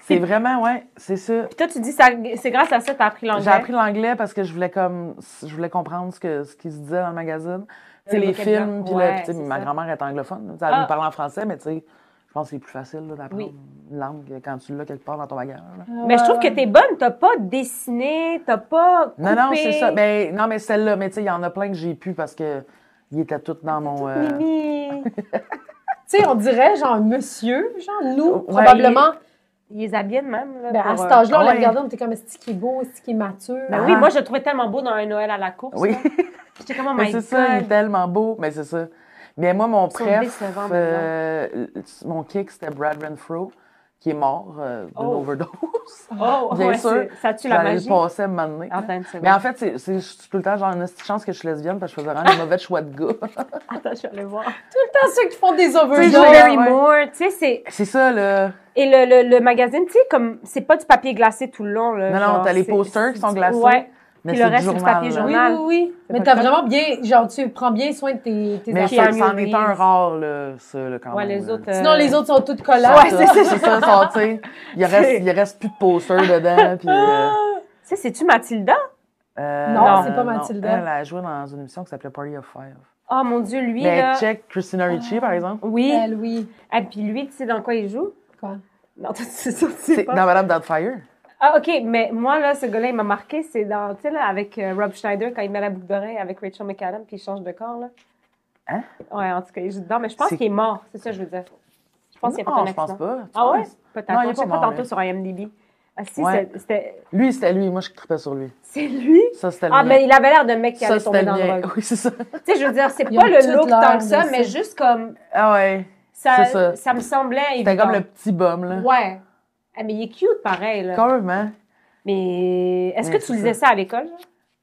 C'est vraiment, ouais, c'est ça. Puis toi, tu dis ça, c'est grâce à ça que tu as appris l'anglais. J'ai appris l'anglais parce que je voulais comprendre ce qui se disait dans le magazine. Tu sais, Le les vocabulaire. films, puis Ouais, là, tu sais, c'est ma ça. grand-mère est anglophone. Elle Ah. nous parle en français, mais tu sais, je pense que c'est plus facile là, d'apprendre Oui. une langue quand tu l'as quelque part dans ton bagage. là. Mais je trouve que t'es bonne. T'as pas dessiné, t'as pas coupé. Non, c'est ça. Ben, non, mais celle-là, mais tu sais, il y en a plein que j'ai pu parce que ils étaient tous dans mon. Mimi. Tu sais, on dirait, genre, monsieur, genre, nous, Ouais, probablement. Ils les habillent de même. Là, Ben, à pour, cet âge-là, on ouais. les regardait, on était comme, est-ce qu'il est beau, est-ce qu'il est mature? Ben Ah. oui, moi, je le trouvais tellement beau dans un Noël à la course. Oui. là. J'étais comme, oh Mais my c'est ça, il est God. tellement beau. Mais c'est ça. Mais moi, mon sont préf, décevants, mon kick, c'était Brad Renfro, qui est mort d'une Oh. overdose. Oh, Bien ouais, sûr. ça tue la J'allais magie. le passer à un moment donné. Attends une seconde. Mais en fait, c'est tout le temps genre une petite chance que je suis lesbienne parce que je faisais vraiment des mauvais choix de gars. Attends, je vais aller voir. Tout le temps, ceux qui font des Tu sais, overdoses. ouais. Barrymore, tu sais, c'est... C'est ça, là. Et le magazine, tu sais, comme, c'est pas du papier glacé tout le long, là. Non, genre, non, t'as les c'est- posters qui sont glacés. Ouais. Mais Puis le c'est reste, du c'est du papier là. Oui, journal. oui, oui. Mais pas t'as le vraiment bien, genre, tu prends bien soin de tes Mais Keanu ça en est un Reeves. rare, là, ça, là, quand Ouais, même. les là. autres... Sinon, les autres sont toutes collantes. Ouais, c'est ça. C'est ça, sont, tu sais, il reste plus de posters dedans, puis... Tu sais, c'est-tu Mathilda? Non, c'est pas Mathilda. Elle a joué dans une émission qui s'appelait Party of Five. Oh mon Dieu, lui, Mais là... check Christina Ricci, par exemple. Oui. Elle, oui. Et puis lui, tu sais dans quoi il joue? Quoi? Non, tu sais ça, tu sais C'est pas. dans Madame Doubtfire. Ah, OK, mais moi, là, ce gars-là, il m'a marqué, c'est dans, tu sais, là, avec Rob Schneider, quand il met la boucle d'oreille avec Rachel McAdams, puis il change de corps, là. Hein? Ouais, en tout cas, il joue dedans, mais je pense C'est- qu'il est mort, c'est ça que je veux dire. Je pense qu'il a fait Non, un je accident. pense pas. Tu Ah ouais? penses? Peut-être. Non, il est Je sais pas pas mort, tantôt lui. sur IMDb. Ah, si, Ouais. c'était... Lui, c'était lui. Moi, je trippais sur lui. C'est lui? Ça, c'était le Ah, mien. mais il avait l'air d'un mec qui Ça, allait tomber c'était dans le le mien. drogue. Oui, c'est ça. Tu sais, je veux dire, c'est Ils pas ont le toutes look l'air tant que de ça, ça. mais juste comme... Ah ouais. Ça, C'est ça. ça me semblait évident. C'était comme le petit bum, là. Ouais. Ah, mais il est cute, pareil, là. Carrément. Mais est-ce que Ouais, tu c'est lisais ça à l'école?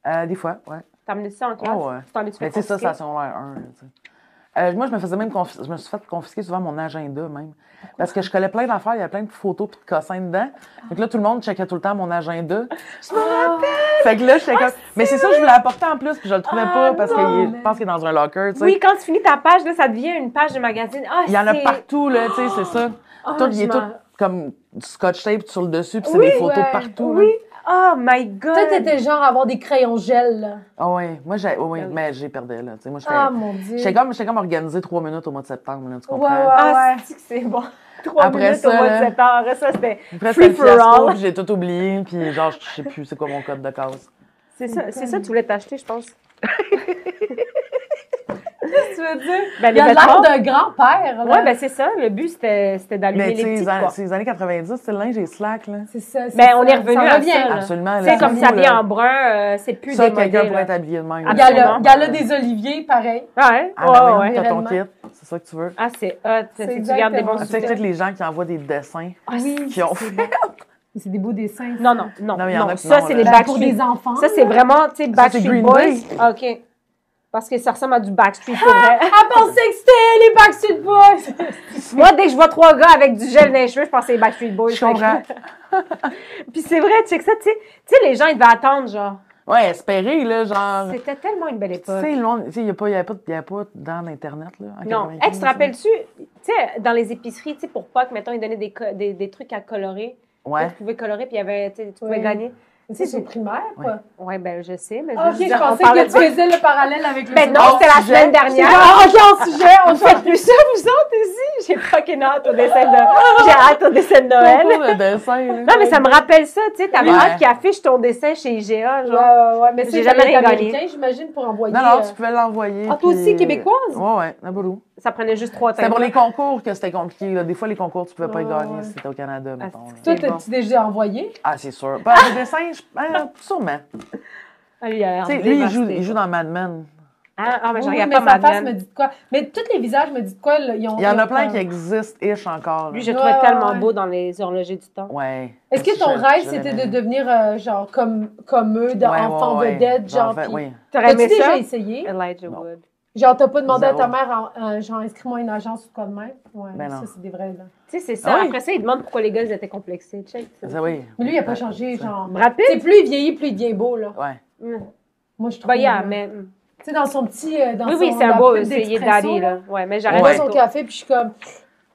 Genre? Des fois, ouais. T'as amené ça en classe? Ouais. Tu t'en es-tu fait Mais tu sais, ça, c'est confisquer? à secondaire 1. là, tu sais. Moi, je me faisais même je me suis fait confisquer souvent mon agenda, même. Parce que je collais plein d'affaires, il y avait plein de photos puis de cossins dedans. Donc là, tout le monde checkait tout le temps mon agenda. Je me rappelle! Fait que là, j'étais comme... Mais c'est ça, je voulais apporter en plus, puis je le trouvais pas parce que non, je pense qu'il est dans un locker, tu sais. Oui, quand tu finis ta page, là, ça devient une page de magazine. Ah, Il y en a c'est- partout, là, tu sais, c'est ça. Ah, Tout, il je est tout m'en- comme du scotch tape sur le dessus, puis c'est Oui, des photos ouais, partout. Oui! là. Oh my God! Toi, t'étais genre à avoir des crayons gel, là. Ah ouais, moi, oui, Ah oui. mais j'ai perdu, là. Tu sais, moi, j'étais... Ah, mon Dieu. J'étais comme organisé 3 minutes au mois de septembre, là, tu comprends? Ouais, ouais. Ah, c'est que c'est bon. 3 Après minutes ça, au mois de là- septembre. Ça, c'était Après, free c'était le for fiasco, all. puis j'ai tout oublié, puis genre, je sais plus c'est quoi mon code de case. C'est ça que tu voulais t'acheter, je pense. Qu'est-ce que tu veux dire? Ben, Il y a les l'air vêtements. d'un grand-père. là. Ouais, ben c'est ça. Le but, c'était d'allumer Mais les tu sais, petits, quoi. c'est les années 90, c'est le linge et slack, là. C'est ça. Ben, ça. on est revenu Ça à revient. ça, là. Absolument. Tu sais, comme fou, s'habiller là. en brun, c'est plus Ça, démodé, quelqu'un pourrait là. être habillé de même. Absolument. Gala des Oliviers, pareil. Ouais, Ah, ben ouais, oui, ouais. t'as ton Réellement. kit, c'est ça que tu veux. Ah, c'est hot. C'est Si tu gardes des bons exactement Tu sais, ça. tous les gens qui envoient des dessins Oui, qui ont c'est fait. bon. C'est des beaux dessins. Non, non, non. Non, mais il y en non. a qui Ça, non, c'est là. les Ben, pour Backstreet. des enfants. Ça, c'est vraiment, tu sais, Backstreet Green Boys. Day. Ah, OK. Parce que ça ressemble à du Backstreet pour vrai. Elle pensait que c'était les Backstreet Boys. Moi, dès que je vois 3 gars avec du gel dans les cheveux, je pense que c'est les Backstreet Boys. Je comprends. Puis c'est vrai, tu sais que ça, tu sais, les gens, ils devaient attendre, genre. Ouais, espérer, là, genre. C'était tellement une belle Tu époque. sais, le monde, tu sais, il n'y avait pas dans l'Internet, là. en Non. 95, Hey, tu te rappelles-tu, tu sais, dans les épiceries, tu sais, pour Pâques, mettons, ils donnaient des trucs à colorer. Ouais. Tu pouvais colorer, puis il y avait, tu sais, tu pouvais Oui. gagner. C'est au primaire, quoi. Ouais, ben, je sais, mais Ah, ok, veux je dire, on pensais parlait que de tu faisais le parallèle avec le Ben non, secondaire. c'était la sujet. semaine J'étais dernière. genre, OK, en sujet, on On fait plus ça, vous autres, aussi? J'ai fucking hâte au dessin de... J'ai hâte au dessin de Noël. Concours de dessin, là. Non, mais ça me rappelle ça, tu sais, t'avais Ouais. hâte qui affiche ton dessin chez IGA, genre. Ouais, mais J'ai c'est jamais jamais rien gagné. américain, j'imagine, pour envoyer. Non, tu pouvais l'envoyer. Ah, toi puis- aussi, québécoise? Ouais, Nabourou. Ça prenait juste 3 C'était temps. pour les concours que c'était compliqué, là. Des fois, les concours, tu pouvais pas y Ouais, gagner ouais. si c'était au Canada, mettons. là. Toi, C'est bon. t'as-tu déjà envoyé? Ah, c'est sûr. Pas des dessins, sûrement. Ah, lui, il a l'air Tu sais, lui, dévasté. il joue dans Mad Men. Ah, mais je Oui, regarde mais pas sa Mad face me Men. dit de quoi. Mais tous les visages me disent de quoi. Là, Il y en a plein qui existent. existent, encore. là. Lui, je le Ouais, trouvais tellement ouais. beau dans les horlogers du temps. Ouais. Est-ce que ton Je- rêve, je c'était l'aimais. de devenir genre comme eux, d'enfants Ouais. vedettes, genre? fait, puis- oui. T'aurais T'as-tu aimé déjà ça? essayé? Elijah Non. Wood. Genre, t'as pas demandé à Zéro. ta mère, genre, inscris-moi une agence ou quoi de même? Ouais, Ben ça, non. c'est des vrais, là. Tu sais, c'est ça. Ah oui. Après ça, il demande pourquoi les gars, ils étaient complexés. Check. Ça, oui. Mais lui, il a pas changé, genre. Brad Tu sais, Pitt? plus il vieillit, plus il devient beau, là. Ouais. Moi, je trouve. Bah, yeah, là. mais... Tu sais, dans son petit. Dans Oui, oui, son- c'est un la beau, pub c'est d'Expresso, daddy, là. Ouais, mais Je j'arrête bois de son tout. café, puis je suis comme.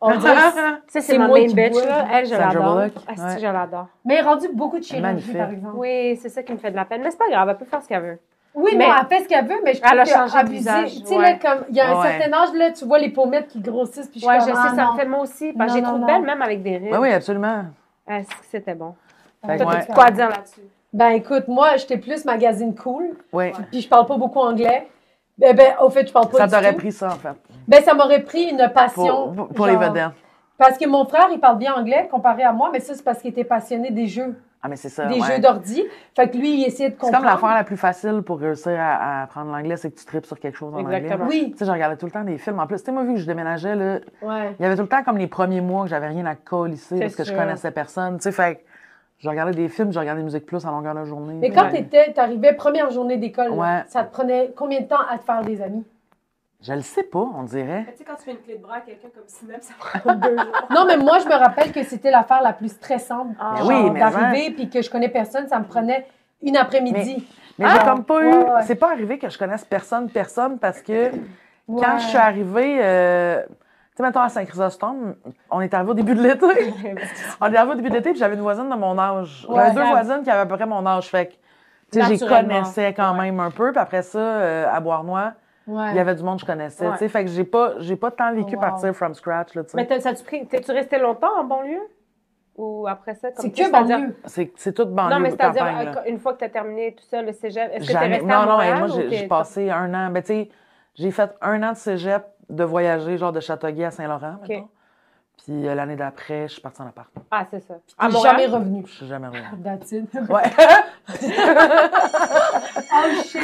On dirait. Ça, c'est C'est ma moi main qui bitch, bois. là. Elle, je Sandra l'adore. Bullock, Ah, si, ouais. je l'adore. Mais elle est rendue beaucoup de chirurgie, Magnifique. par exemple. Oui, c'est ça qui me fait de la peine. Mais c'est pas grave, elle peut faire ce qu'elle veut. Oui, Mais- non, elle fait ce qu'elle veut, mais je Elle a trouve que changé de abusé. visage, Tu sais, ouais. là, comme, il y a un Ouais. certain âge, là, tu vois les pommettes qui grossissent, puis je suis Ouais, comme, je sais, ah, ça non. me fait moi aussi. Parce que j'ai Non, trouvé non, belle, non. même avec des rides. Oui, absolument. Ah, c'était bon. Fait Toi, que, t'as-tu ouais. quoi à dire là-dessus? Ben, écoute, moi, j'étais plus magazine cool, Oui. puis je parle pas beaucoup anglais. Au fait, je parle pas Ça du t'aurait tout. pris ça, en fait. Ben, ça m'aurait pris une passion. Pour les genre, vedettes. Parce que mon frère, il parle bien anglais comparé à moi, mais ça, c'est parce qu'il était passionné des jeux, Ah, mais c'est ça. des ouais. jeux d'ordi. Fait que lui, il essayait de C'est comprendre. comme l'affaire la plus facile pour réussir à apprendre l'anglais, c'est que tu tripes sur quelque chose en Exactement. anglais. Oui, Tu sais, je regardais tout le temps des films. En plus, tu sais, moi, vu que je déménageais, là, ouais. il y avait tout le temps comme les premiers mois que j'avais rien à colisser C'est parce que je sûr. connaissais personne. Tu sais, fait que je regardais des films, je regardais Musique Plus à longueur de journée. Mais quand Ouais. t'arrivais première journée d'école, là, Ouais. ça te prenait combien de temps à te faire des amis? Je le sais pas, on dirait. Tu sais, quand tu fais une clé de bras à quelqu'un comme Sinem, ça prend 2 jours. Non, mais moi, je me rappelle que c'était l'affaire la plus stressante. Ah. genre, Mais oui, mais d'arriver puis que je connais personne, ça me prenait une après-midi. Mais Ah! j'ai comme pas eu. Ouais, ouais. C'est pas arrivé que je connaisse personne parce que Ouais. quand je suis arrivée. Tu sais, mettons à Saint-Chrysostome, on est arrivé au début de l'été. On est arrivé au début de l'été, puis j'avais une voisine de mon âge. Ouais. J'avais 2 voisines qui avaient à peu près mon âge. Fait que, tu sais, j'y Naturellement. connaissais quand même un peu. Puis après ça, à Bois-Noir, Ouais. il y avait du monde que je connaissais. Ouais. Tu sais, fait que j'ai pas tant vécu Oh, wow. partir from scratch, là, tu sais. Mais t'es-tu resté longtemps en banlieue? Ou après ça? Comme C'est tu sais, que c'est-à-dire- banlieue. C'est toute banlieue, Non, mais c'est-à-dire, campagne, là. une fois que tu as terminé tout ça, le cégep, est-ce que tu es Jamais. resté à Non, Montréal? moi, ou j'ai t'es- passé un an. Ben, tu sais, j'ai fait un an de cégep de voyager, genre de Châteauguay à Saint-Laurent, OK. mettons. Puis l'année d'après, je suis partie en appart. Ah, c'est ça. T'es À Montréal? jamais revenu. Je suis jamais revenue. That's it. Ouais. Oh shit!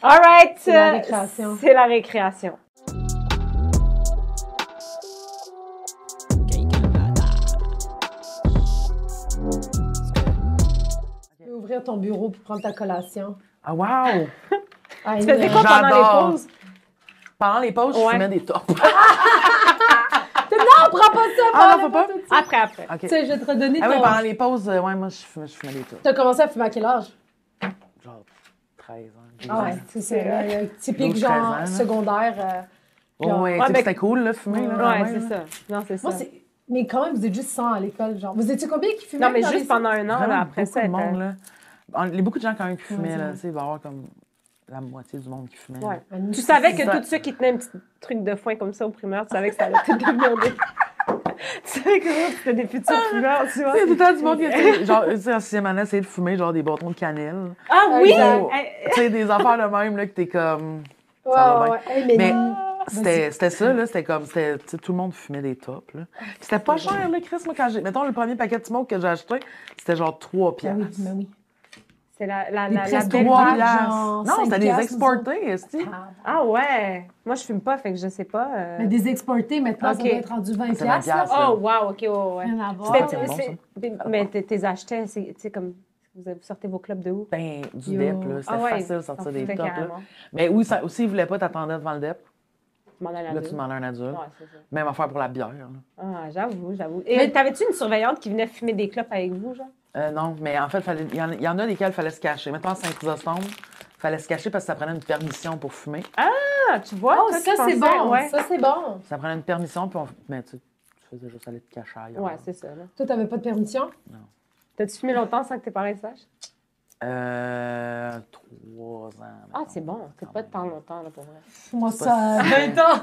All right. C'est la récréation. C'est la récréation. Tu peux ouvrir ton bureau pour prendre ta collation. Ah, wow! Ah, Tu faisais quoi pendant les J'adore. pauses? Pendant les pauses, je Ouais. fumais des tops. Non, prends pas ça! Ah, non, prends faut pas? tout ça. Après. OK. Tu sais, je vais te redonner Ah oui, ton... pendant les pauses, ouais, moi, je fumais des tops. T'as commencé à fumer à quel âge? Genre 13 ans. 12 Ah ouais, ans. c'est typique 12, genre 13 ans, là. secondaire. genre- Ouais, Ouais, tu sais, mais- c'était cool, là, fumer. là, quand Ouais, même, c'est là. ça. Non, c'est ça. Moi, c'est... Mais quand même, vous êtes juste 100 à l'école, genre. Vous étiez combien qui fumaient? Non, mais dans juste les- pendant un an, Vraiment là, après beaucoup ça. de monde, là. Il y a beaucoup de gens quand même qui fumaient, Ouais, là. c'est Tu sais, il va y avoir comme la moitié du monde qui fumait. Ouais. là. Tu savais que Ça- tous ceux qui tenaient un petit truc de foin comme ça au primaire, tu savais que ça allait tout devenir des... Tu savais que nous, c'était des futurs fumeurs, tu vois. Tu sais, tout le temps du monde qui était, genre, tu sais, en sixième année, essayer de fumer, genre, des bâtons de cannelle. Ah oui! Exact. Tu sais, des affaires de même, là, que t'es comme... Ouais, Ça va ouais, bien. ouais. Hey, Mais vas-y. c'était ça, là. C'était comme, tu sais, tout le monde fumait des tops, là. Puis c'était pas cher, là, Chris, moi, quand j'ai. Mettons, le premier paquet de smoke que j'ai acheté, c'était genre 3 Ben oui, piastres. ben oui. C'est la Des belle presque 3 vagues, piastres. genre Non, 5 c'était des piastres, exportés, est-ce que? Ah ouais! Moi, je fume pas, fait que je sais pas. Mais des exportés, maintenant, ça Ok. doit être rendu 20 C'est 20 piastres. là. piastres, là. Oh, wow, OK, ouais, ouais. Rien à voir. C'est bon, ça. Mais t'es acheté, tu sais, comme, vous sortez vos clubs de où? Ben, du Yo. DEP, là. C'était Ah ouais, facile de sortir t'en des foutais tops, là. carrément. Mais oui, ça, aussi, ils voulaient pas t'attendre devant le DEP. Tu m'en as la Là, deux. tu demandes un adulte. Ouais, c'est ça. Même affaire pour la bière, là. Ah, j'avoue. Et Mais- t'avais-tu une surveillante qui venait fumer des clopes avec vous, genre? Non, mais en fait, il y en a desquels il fallait se cacher. Maintenant, à Saint-Chrysostome, il fallait se cacher parce que ça prenait une permission pour fumer. Ah, tu vois? Oh, toi, ça, tu c'est pensais- bon. Ouais, Ça, c'est bon. Ça prenait une permission, puis mais tu faisais juste aller te cacher ailleurs. ouais c'est ça. Là. Toi, t'avais pas de permission? T'as-tu fumé longtemps sans que tes parents sachent? 3 ans. Ah, mettons. c'est bon. C'est pas de temps longtemps, là, pour vrai. Moi, C'est ça, pas 20 ans.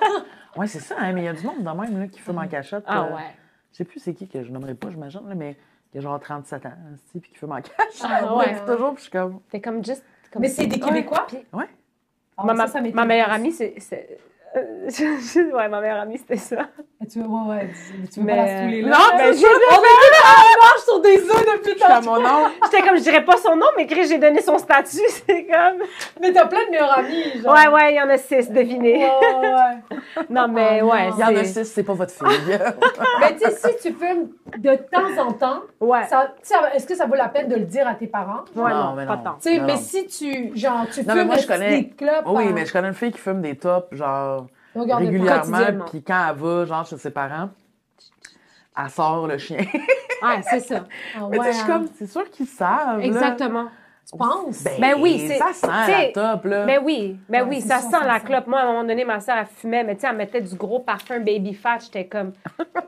Ouais, c'est ça, hein, mais il y a du monde de même là, qui fume en cachette. Ah, ouais. Je sais plus c'est qui que je nommerai pas, j'imagine, là, mais qui a genre 37 ans, aussi, puis qui fume en cachette. Ah, ouais. Depuis toujours, puis je suis comme. T'es comme juste. Comme Mais c'est des Québécois? Ouais. Ah, Ma ça m'étonne. ma meilleure amie, c'est. Ouais, ma meilleure amie, c'était ça. Tu veux, ouais, tu veux pas la saouler là? Non, mais On j'ai. marche sur des œufs depuis Je suis à mon nom. J'étais comme, je dirais pas son nom, mais Chris, j'ai donné son statut. C'est comme. Mais t'as plein de meilleurs amis, genre. Ouais, il y en a 6, devinez. Ouais. Non, mais Ah, ouais. non. Il y en a c'est- 6, c'est pas votre fille. Mais tu sais, si tu fumes de temps en temps, Ouais. est-ce que ça vaut la peine de le dire à tes parents? Ouais, Non, non, mais pas non. tant. Tu sais, Non, mais non. si tu Non, mais moi, je connais- des clubs, Oui, mais je connais une fille qui fume des tops, genre, regarde, régulièrement, quotidiennement. puis quand elle va, genre, chez ses parents, elle sort le chien. Ouais, c'est ça. Ah, Mais tu sais, ouais, je suis comme, c'est sûr qu'ils savent. là. Exactement. tu penses? Ben oui, c'est- Ça sent tu sais, la top, là. Ben oui, Ouais, oui, c'est ça ça, sent ça la sent. clope. Moi, à un moment donné, ma soeur, elle fumait, mais tu sais, elle mettait du gros parfum baby fat. J'étais comme,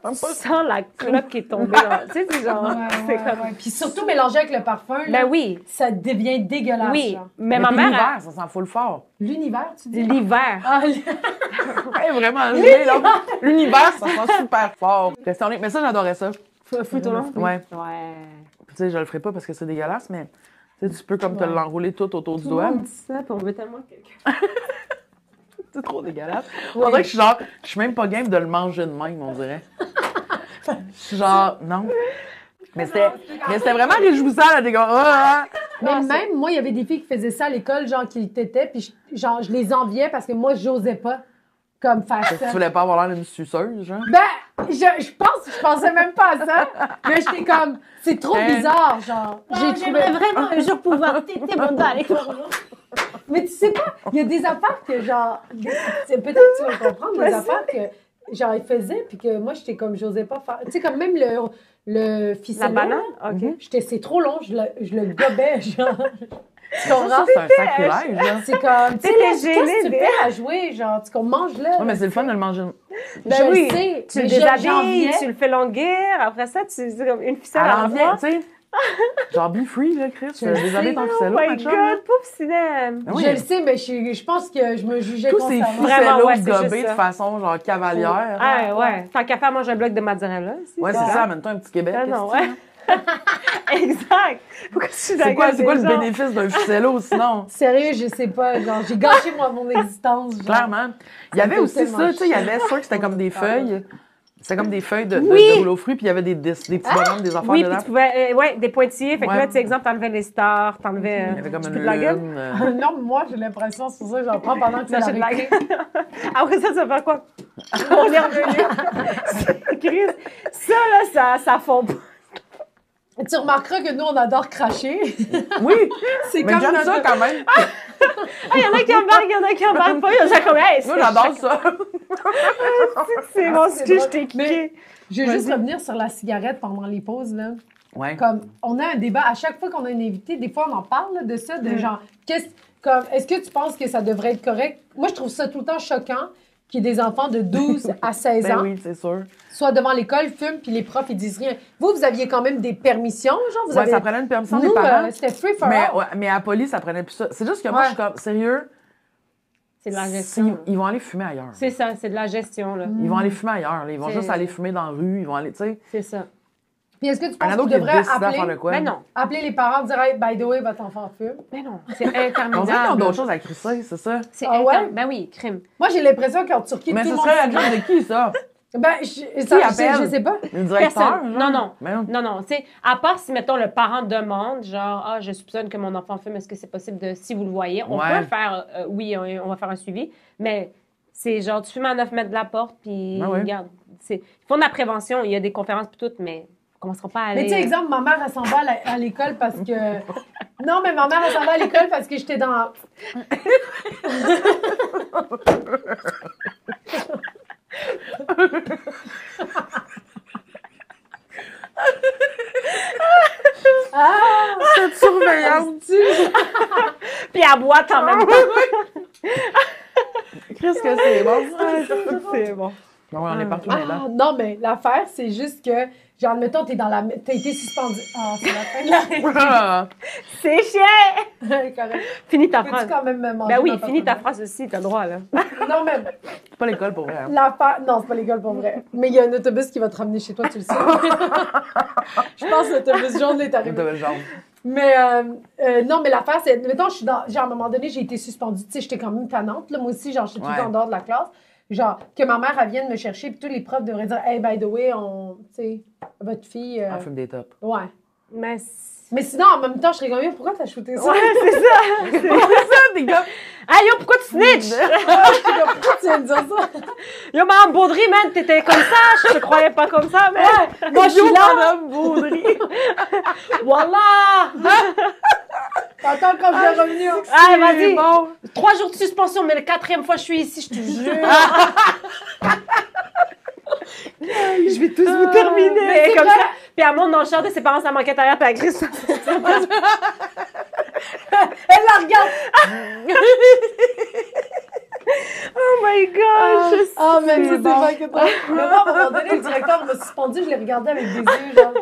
tu sens la clope qui est tombée. Là. Tu sais, c'est genre, Ouais, c'est ouais, comme... ouais. Puis surtout mélangé avec le parfum, là, Ben oui, ça devient dégueulasse. oui. genre. Mais ma puis mère, l'hiver, ça sent full fort. L'univers, tu dis? l'hiver. Ah, Ouais, vraiment, gelé, là. L'univers, ça sent super fort. Mais ça, j'adorais ça. Fruit au long. Ouais. Ouais. Puis, tu sais, je le ferai pas parce que c'est dégueulasse, mais tu sais, tu peux comme te Ouais. l'enrouler tout autour du Tout le doigt. monde dit ça, puis on veut tellement quelqu'un. C'est trop dégueulasse. Oui. On dirait que je suis genre, je suis même pas game de le manger de même, on dirait. Je suis genre, non. Mais c'était vraiment réjouissant, là, des gars. Ah, ah. mais Non, même, moi, il y avait des filles qui faisaient ça à l'école, genre, qui t'étaient, puis genre, je les enviais parce que moi, j'osais pas, comme, faire Tu ça. voulais pas avoir l'air d'une suceuse, genre? Ben, je pensais même pas à ça, mais j'étais comme, c'est trop Hein? bizarre, genre. J'aimerais vraiment un jour pouvoir téter mon doigt à l'école. Mais tu sais pas, il y a des affaires que, genre, peut-être que tu vas comprendre, des affaires que, genre, ils faisaient, puis que moi, j'étais comme, j'osais pas faire. Tu sais, comme même le ficello. La banane? là, OK. c'est trop long, je le gobais, genre. Tu Ça, comprends? c'est un sacrilège, là. C'est comme, tu sais, T'étais là, qu'est-ce gênée, que tu mais- fais à jouer, genre, tu mange-le. Ouais, mais c'est le fun de le manger. Ben je oui. le sais, Tu mais le j'en déshabilles, viens. tu le fais longuir. Après ça, tu c'est comme une ficelle Elle à en la vient, fois. tu sais. Genre, be free, là, Chris. Je le Déshabille sais. ton Oh ficello, my ma chum, là. God, pauvre Sinem. Ah oui. Je le sais, mais je pense que je me jugeais Tous ces constamment. Vraiment, ficellos ouais, c'est juste gobés de ça. façon, genre, cavalière. Ah ouais. Tant qu'à faire manger un bloc de mozzarella aussi. Ouais, c'est ça, amène-toi un petit Québec. Ah non, qu'est-ce que ouais. Exact. Pourquoi tu suis C'est quoi, d'accord le bénéfice d'un ficello, sinon? Sérieux, je sais pas, genre, j'ai gâché moi mon existence. Genre. Clairement. Il y avait me aussi fait ça, tellement tu sais, il y avait chier. sûr que c'était comme des feuilles. C'était comme des feuilles de Oui. rouleau fruits, puis il y avait des petits bonhommes, des affaires Oui, dedans. puis tu pouvais, ouais, des pointillés. Fait que Ouais. là, tu sais, exemple, t'enlevais les stars, t'enlevais. Il y avait comme tu une peux de la gueule. lune. Non, moi, j'ai l'impression, c'est pour ça que j'en prends pendant que c'est la J'achète de la récré. gueule. Après ça, tu vas faire quoi? On est revenu. Chris, ça, là, ça fond pas. Tu remarqueras que nous, on adore cracher. Oui, C'est mais comme j'aime notre- ça quand même. Ah, il y en a qui embarquent, il y en a qui embarquent pas. Il y en a comme, hey, Moi, j'adore ça. c'est mon c'est ski, je drôle. t'ai Mais- kické. Je vais juste revenir sur la cigarette pendant les pauses, là. Ouais. Comme, on a un débat, à chaque fois qu'on a une invitée, des fois, on en parle là, de ça, de genre, est-ce que tu penses que ça devrait être correct? Moi, je trouve ça tout le temps choquant qu'il y ait des enfants de 12 à 16 Ben ans, oui, c'est sûr. soit devant l'école, fument, puis les profs, ils disent rien. Vous aviez quand même des permissions, genre? Vous Ouais, avez... ça prenait une permission Nous, des parents. c'était free for Mais, all. ouais, mais à la police, ça prenait plus ça. C'est juste que moi, Ouais. je suis comme, sérieux, C'est de la gestion. ils vont aller fumer ailleurs. C'est ça, c'est de la gestion, là. Ils vont aller fumer ailleurs. Là. Ils vont C'est- juste aller fumer dans la rue. Ils vont aller, tu sais. C'est ça. Puis est-ce que tu Un penses ado que qui tu devrais décide à faire le quoi? Mais non. appeler les parents, dire hey, by the way, votre enfant fume? Mais non. C'est On dirait qu'ils ont interminable. d'autres choses à crisser, c'est ça? C'est Ah ouais? Ben oui, crime. Moi, j'ai l'impression qu'en Turquie, Mais tout ce le monde... serait la job de qui, ça? Ben, je sais pas. Le directeur? Personne. genre? Non, non. Mais non. Non, non. Tu sais, à part si, mettons, le parent demande, genre, ah, je soupçonne que mon enfant fume, est-ce que c'est possible de, si vous le voyez, on Ouais. peut faire, oui, on va faire un suivi, mais c'est genre, tu fumes à 9 mètres de la porte, puis Ah ouais. regarde, ils font de la prévention, il y a des conférences puis tout, mais on commencera pas à aller... Mais tu sais, exemple, ma mère, elle s'en va à l'école parce que... Non, mais ma mère, elle s'en va à l'école parce que j'étais dans... Ah! Cette surveillante! Puis elle boit quand même pas. Qu'est-ce que c'est bon? C'est bon. Non, ouais, on est partout, mais là. Ah, non, mais l'affaire, c'est juste que, genre, admettons, t'as été suspendu. Ah, c'est la fin. Ah, C'est chiant! Correct. Finis ta Peux-tu phrase. quand même me manger Ben oui, dans finis ta phrase. phrase aussi, t'as le droit, là. Non, mais c'est pas l'école pour vrai. Hein. l'affaire... Non, c'est pas l'école pour vrai. Mais il y a un autobus qui va te ramener chez toi, tu le sais. Je pense que l'autobus jaune est On arrivé. t'avait le genre. Mais non, mais l'affaire, c'est... Mettons, je suis dans... Genre, à un moment donné, j'ai été suspendue. Tu sais, j'étais quand même tannante. Là. Moi aussi, genre, j'étais tout le Ouais. temps en dehors de la classe. Genre, que ma mère, elle vienne me chercher, puis tous les profs devraient dire « Hey, by the way, tu sais, votre fille... On fume des tops. Ouais. Mais Mais sinon, en même temps, je serais comme « Pourquoi t'as shooté ça? ouais, c'est ça! C'est ça, des gars! Hey, yo, pourquoi tu snitch? J'étais comme, pourquoi tu viens de dire ça? Yo, Mme Baudry, man, t'étais comme ça, je te croyais pas comme ça, mais... Moi, je suis là. Madame Baudry! Voilà! Attends, quand je vais revenir. Ah, vas-y! Bon. 3 jours de suspension, mais la 4e fois, je suis ici, je te jure! Je vais tous vous terminer! mais c'est comme vrai. ça. Puis elle monte dans le char de ses parents, ça manquait derrière, puis elle crie ça. Elle la regarde. Oh my God! je Ah, mais suis ça, c'est bon. pas que toi. Mais moi, à un moment donné, le directeur m'a suspendu, je l'ai regardé avec des yeux, genre.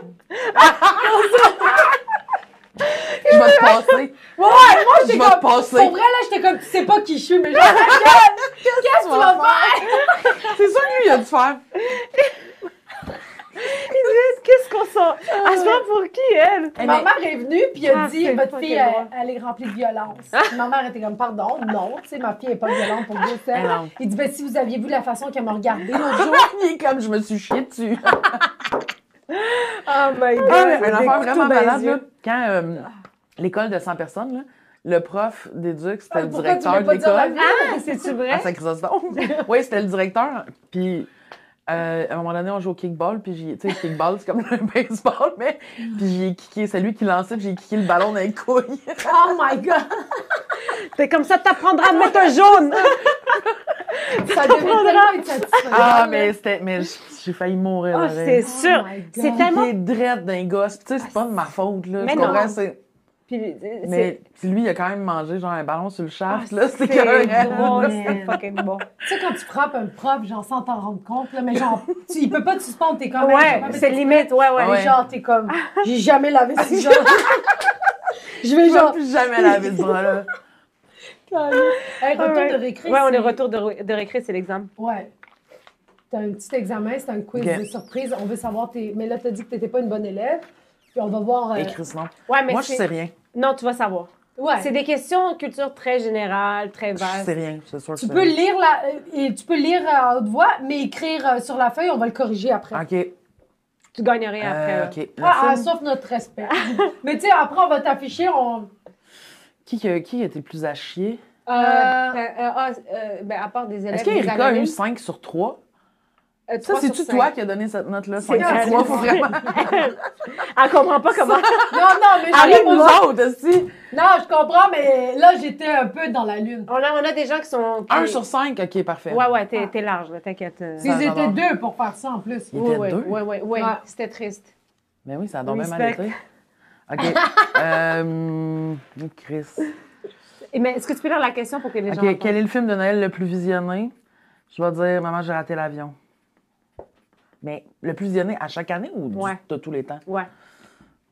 Je vais te passer. Ouais, moi, Je j'étais vais te comme. passer. Pour vrai, là, j'étais comme, tu sais pas qui je suis, mais genre, qu'est-ce que tu vas faire? C'est ça que lui, il a dû faire. Qu'est-ce qu'on sent? Elle se prend pour qui, elle? Eh, Ma mais- mère est venue, puis elle a Ah, dit, c'est votre fucking fille, drôle. elle est remplie de violence. Ma mère était comme, pardon, non, tu sais, ma fille est pas violente pour Dieu seul. Eh non. Il dit, ben, si vous aviez vu la façon qu'elle m'a regardée l'autre jour. Il est comme je me suis chié dessus. Oh my God! Ah, mais des une affaire couteaux vraiment dans les malade, yeux. là, quand l'école de 100 personnes, là, le prof d'éduc, c'était le Pourquoi tu directeur voulais de pas dire la l'école. vie? Ah, c'est-tu vrai? À Saint-Chrysostome. Oui, c'était le directeur. Puis, à un moment donné, on joue au kickball. Puis, tu sais, le kickball, c'est comme le baseball, mais. Puis, j'ai kické. C'est lui qui lançait, puis j'ai kické le ballon dans les couilles. Oh my God! T'es comme ça, t'apprendras à mettre un jaune! Ça devait tellement être satisfaisant. Ah, là. mais c'était. Mais j'ai failli mourir. Ah, de c'est rire. sûr! my God. C'est tellement... Il est drette d'un gosse. Tu sais, c'est pas de ma faute, là. Mais Tu non. comprends? C'est- Puis, Mais puis lui, il a quand même mangé genre un ballon sur le shaft, Ah, là. c'est C'était drôle, carré. c'est fucking bon. Tu sais, quand tu frappes un prof, genre, sans t'en rendre compte, là, mais genre, il peut pas te suspendre, t'es comme... Ouais, c'est limite, ouais, ouais. Ah ouais. Genre, t'es comme, j'ai jamais lavé ce genre. Je vais Je vais genre... plus jamais laver ce bras-là. Hey, retour Ouais. de récré. Ouais, on c'est- est retour de récré, c'est l'examen. Ouais. T'as un petit examen, c'est un quiz Ok. de surprise. On veut savoir, mais là, t'as dit que t'étais pas une bonne élève. Puis on va voir... Écris ce nom. Ouais, mais Moi, je sais rien. Non, tu vas savoir. Ouais. C'est des questions de culture très générale, très Je sais vastes. rien, c'est sûr que Tu je sais peux rien. lire et tu peux lire à haute voix, mais écrire sur la feuille, on va le corriger après. OK. Tu gagnes rien après. là. OK. Le Ah, film, sauf notre respect. Mais tu sais, après, on va t'afficher, qui était le plus à chier? Ben, à part des élèves. Est-ce des qu'Erika a anonymes, eu 5 sur 3? Ça, 3 c'est-tu sur 5. toi qui as donné cette note-là? 5 elle. sur 3, faut vraiment... Elle comprend pas comment. Non, mais Allez, je nous comprends. autres, aussi! Non, je comprends, mais là, j'étais un peu dans la lune. On a des gens qui sont. 1 sur 5, OK, parfait. Ouais, t'es large, là, t'inquiète. Ils Ça, étaient j'adore. 2 pour faire ça en plus. Il était Ouais, deux? ouais. Ouais. C'était triste. Mais oui, ça a donc même mal Respect. été. OK. Chris. Mais est-ce que tu peux lire la question pour que les gens. OK, quel est le film de Noël le plus visionné? Je vais dire « Maman, j'ai raté l'avion ». Mais le plus visionné à chaque année ou Ouais. de tous les temps? Ouais.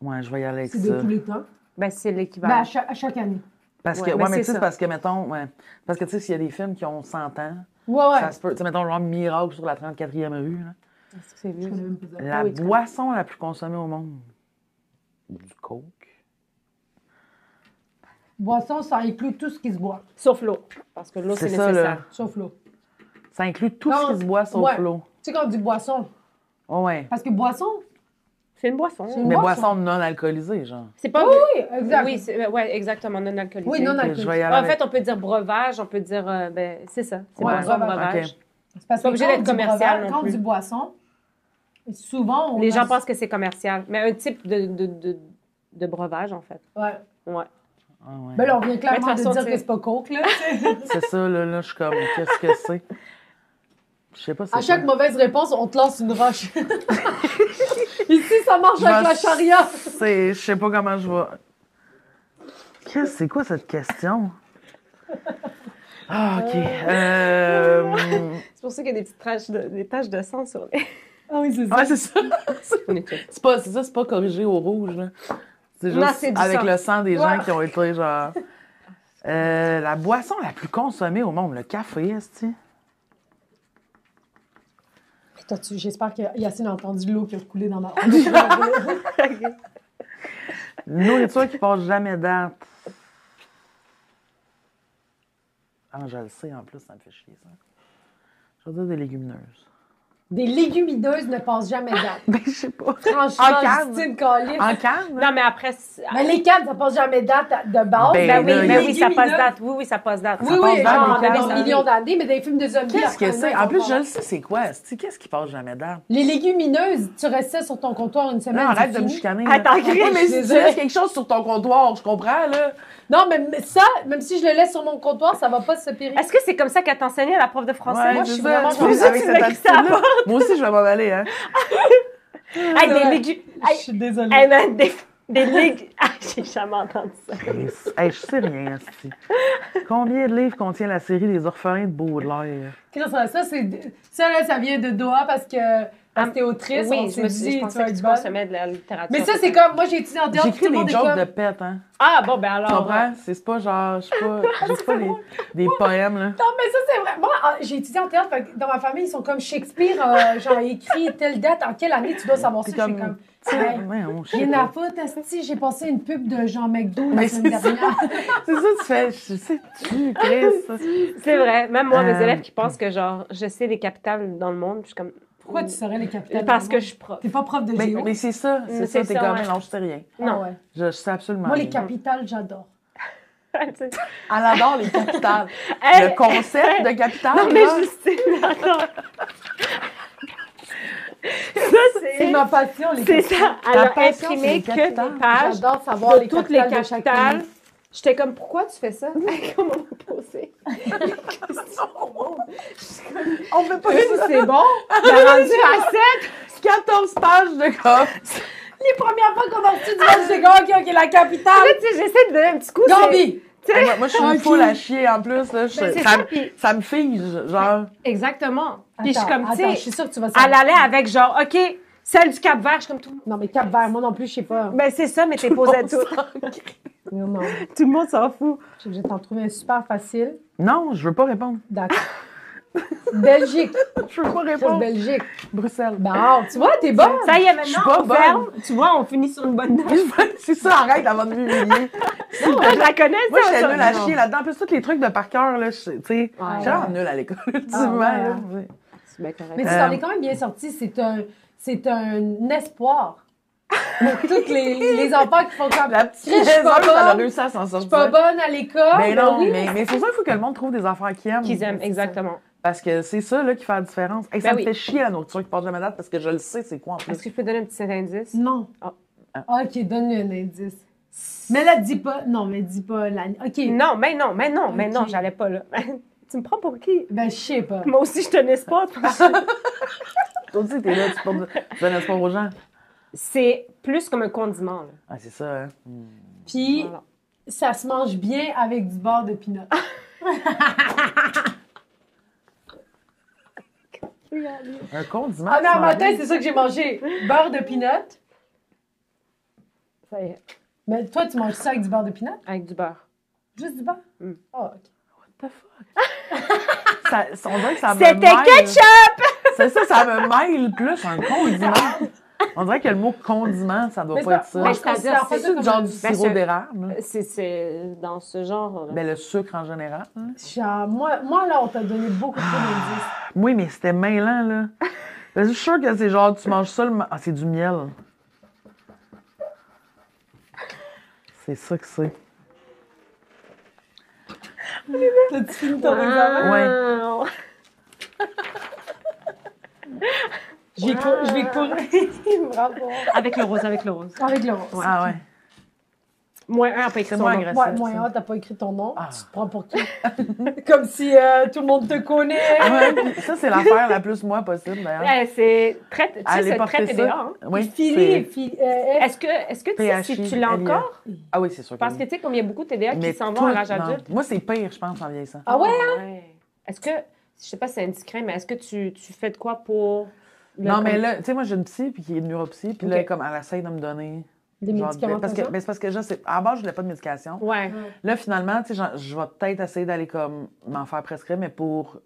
Ouais, je vais y aller avec C'est ça. de tous les temps. Ben, c'est Ben, l'équivalent. à chaque année. Parce que, Ouais, ouais, mais mais c'est tu sais, ça. parce que, mettons, ouais. Parce que, tu sais, s'il y a des films qui ont 100 ans, Ouais. ça se peut. Tu sais, mettons, genre Miracle sur la 34e rue, là. Est-ce que c'est Je vieux? connais même pas ça. La oui, tu boisson la plus consommée au monde. Du coke. Boisson, ça inclut tout ce qui se boit. Sauf l'eau. Parce que l'eau, c'est C'est ça, nécessaire. là. Sauf l'eau. Ça inclut tout Quand- ce qui se boit sauf ouais. l'eau. Tu sais, quand on dit boisson, Oh, ouais. parce que boisson, C'est une boisson. C'est une Mais boisson. boisson non alcoolisée, genre. C'est pas... oui, exact. Oui, ouais, exactement, non alcoolisé. Oui, non Ok, alcoolisé. je vais y aller En avec- fait, on peut dire breuvage, on peut dire... ben, c'est ça. C'est Ouais, boisson, breuvage. breuvage. Ok. C'est parce pas que obligé quand on d'être dit commercial breuvage, non quand on plus. dit boisson, souvent, on Les gens a- pensent que c'est commercial. Mais un type de breuvage, en fait. Ouais. Ouais. Ah, ouais. Ben là, on vient clairement Mais de toute façon, de dire tu que sais- c'est pas coke, là. tu sais. C'est ça, là, je suis comme, qu'est-ce que c'est? Je sais pas c'est À chaque quoi. mauvaise réponse, on te lance une roche. Ici, ça marche avec la charia. Je sais pas comment je vais... C'est quoi cette question? Ah, OK. C'est pour ça qu'il y a des taches de sang sur les... Ah oui, c'est ça. Ouais, c'est ça. On est check. C'est pas corrigé au rouge, là. C'est Non, juste c'est du avec sang. le sang des Ouais. gens qui ont été, genre... la boisson la plus consommée au monde, le café, est-ce que... J'espère que Yacine a entendu l'eau qui a coulé dans ma... Nourriture qui passe jamais date. Ah, je le sais, en plus, ça me fait chier, ça. Je veux dire des légumineuses. Des légumineuses ne passent jamais date. Ben, je sais pas. Franchement, En canne. Justine Collis. En canne? Non, mais après... Mais les cannes, ça passe jamais date de base. Ben, Ben oui, là, mais il- oui, ça passe légumineuses- date. Oui, ça passe date. Oui, Ça oui, passe genre, date, les pendant cannes. des millions d'années, mais dans les films de zombies... Qu'est-ce que après, c'est? ils En sont plus, pas- je le sais, c'est quoi? Qu'est-ce qui passe jamais date? Les légumineuses, tu restais sur ton comptoir une semaine, Non, arrête c'est de me fini. chicaner. Attends, là. Chris, Oui, mais je suis si tu désolée. laisses quelque chose sur ton comptoir, je comprends, là. Non, mais ça, même si je le laisse sur mon comptoir, ça va pas se périr. Est-ce que c'est comme ça qu'elle t'enseignait, la prof de français? moi, je c'est suis ça. vraiment C'est genre- avec tu cette l'as quitté à attitude-là. Moi aussi, je vais m'en aller, hein. Hey, des Ouais. légumes... Je suis désolée. Hey, man, des légumes... Ah, j'ai jamais entendu ça. Hey, je sais rien, esti. Combien de livres contient la série des orphelins de Baudelaire? Chris, ça, là, ça vient de Doha parce que t'es autrice, on Oui, s'est dit, je tu pensais vas que être tu bonne. consommais de la littérature. Mais ça, c'est comme, moi, j'ai étudié en théâtre, tout J'écris le monde des est jokes comme... de pète, hein. Ah, bon, ben Tu alors... comprends? C'est pas genre, je sais pas, j'écris pas des poèmes, là. Non, mais ça, c'est vrai. Moi, j'ai étudié en théâtre, fait que dans ma famille, ils sont comme Shakespeare, genre, écrit telle date, en quelle année tu dois savoir ça. Puis Je suis comme, hey, je sais rien pas. à foutre, esti, j'ai passé une pub de Jean McDo la Mais semaine c'est ça. dernière. C'est ça, tu fais, je sais-tu, Chris? C'est vrai. Même moi, mes Euh, élèves qui pensent que, genre, je sais les capitales dans le monde, je suis comme... Pourquoi tu saurais les capitales? Parce que je suis prof. T'es pas prof de Mais, géo? mais c'est ça, Mais c'est ça, c'est t'es ça, comme, ouais. non, je sais rien. Non. Ah ouais. Je sais absolument Moi, les rien. capitales, j'adore. Tu sais. Elle adore les capitales. Hey, Le concept de capitale, non, mais là. Justine, attends. Ça, C'est ma passion, les C'est capitales. ça. Elle Ta a passion, c'est imprimé les que capitales. des pages J'adore savoir de les toutes les capitales de chaque capitales. pays. J'étais comme, pourquoi tu fais ça? Comment on peut poser? On fait pas Oui, ça. c'est bon. J'ai rendu à 7. 14 pages de com. Les premières fois qu'on a reçu du monde, j'ai dit, OK, la capitale. Là, tu sais, j'essaie de donner un petit coup. Gambi. Tu sais, Moi, je suis une Ok. foule à chier en plus. Là. Ben, c'est ça, ça, me- puis- ça me fige, genre. Exactement. Puis je suis Attends, comme, tu attends, je sais, suis sûre que tu vas elle savoir. allait avec genre, OK, celle du Cap-Vert, je suis comme tout. Non, mais Cap-Vert, moi non plus, je sais pas. Ben, c'est ça, mais t'es posé à tout. Non, non. Tout le monde s'en fout. Je vais t'en trouver un super facile. Non, je veux pas répondre. D'accord. Belgique. Je veux pas Chris, répondre. Belgique. Bruxelles. Bon, tu vois, t'es bonne. Ça y est, Je suis maintenant, pas on bonne. ferme. Tu vois, on finit sur une bonne note. C'est ça, arrête avant de m'humilier. Je la connais, Moi, ça. j'étais ça. nulle à non. chier là-dedans. En plus, tous les trucs de par cœur, là, tu sais, j'étais vraiment ouais. nulle à l'école, Ah, ultimement. ouais, là. hein. Ouais. C'est bien correct. Mais tu t'en es quand même bien sorti. C'est un espoir pour tous les enfants qui font comme La petite Chris, je suis pas niaiseuse, elle a bonne. réussi à s'en Je suis sortir. pas bonne à l'école. Mais non, oui, mais c'est ça, il faut que le monde trouve des enfants qui aiment. Qu'ils aiment, exactement. Parce que c'est ça là, qui fait la différence. Et ça Ben me oui. fait chier la nourriture qui passe jamais date parce que je le sais c'est quoi en plus. Est-ce que je peux donner un petit indice? Non. Ah. OK, donne-lui un indice. Mais là, dis pas. Non, mais dis pas l'année. OK. Non, mais non, Ok. j'allais pas là. Tu me prends pour qui? Ben, je sais pas. Moi aussi, je tenais pas. Toi aussi, t'es là, tu donnes espoir aux gens. C'est plus comme un condiment, là. Ah, c'est ça, hein. Puis, Voilà. ça se mange bien avec du beurre de pinot. Un condiment. Ah, mais à ça matin, arrive. c'est ça que j'ai mangé. Beurre de pinot. Ça y est, Mais toi, tu manges ça avec du beurre de pinot? avec du beurre. Juste du beurre? Mm. Ah, OK. What the fuck? On dirait que ça me C'était mêle. ketchup! C'est ça, ça me mêle plus un condiment. On dirait que le mot condiment, ça doit Mais pas ça- être ça. moi, je C'est-à-dire, considère pas c'est ça C'est comme genre un- du sirop d'érable. C'est dans ce genre. Ben, le sucre en général. hein. Genre, moi, là, on t'a donné beaucoup trop d'indices. Oui, mais c'était mêlant, là. Je suis sûre que c'est genre, tu manges ça, Ah, c'est du miel. C'est ça que c'est. T'as-tu fini ton examen? Ouais. Je vais courir. Bravo. Avec le rose, avec le rose. Avec le rose. Ah ouais. Moins un, pas écrit C'est son moins nom. agressif. Ouais, moi, ça. t'as pas écrit ton nom. Ah. Tu te prends pour qui? Comme si tout le monde te connaît. Ouais, puis ça, c'est l'affaire la plus moi possible, d'ailleurs. C'est très, tu sais, Allez c'est porter très TDA. ça. Hein? Oui, Philly, c'est- Est-ce que tu sais si tu l'as PHI, encore? Ah oui, c'est sûr. Parce que tu sais, comme il y a beaucoup de TDA Mais qui s'en tout- vont à l'âge non. adulte. Moi, c'est pire, je pense, en vieillissant. Ah ouais, hein? Ouais. Est-ce que, je sais pas si c'est indiscret, mais est-ce que tu fais de quoi pour. Non, mais là, tu sais, moi, j'ai une psy, puis qui est neuropsy, puis là, Ok. comme, elle essaie de me donner... Des genre, médicaments parce que, mais c'est parce que, à la base, je voulais pas de médication. Ouais. Là, finalement, tu sais, je vais peut-être essayer d'aller, comme, m'en faire prescrire, mais pour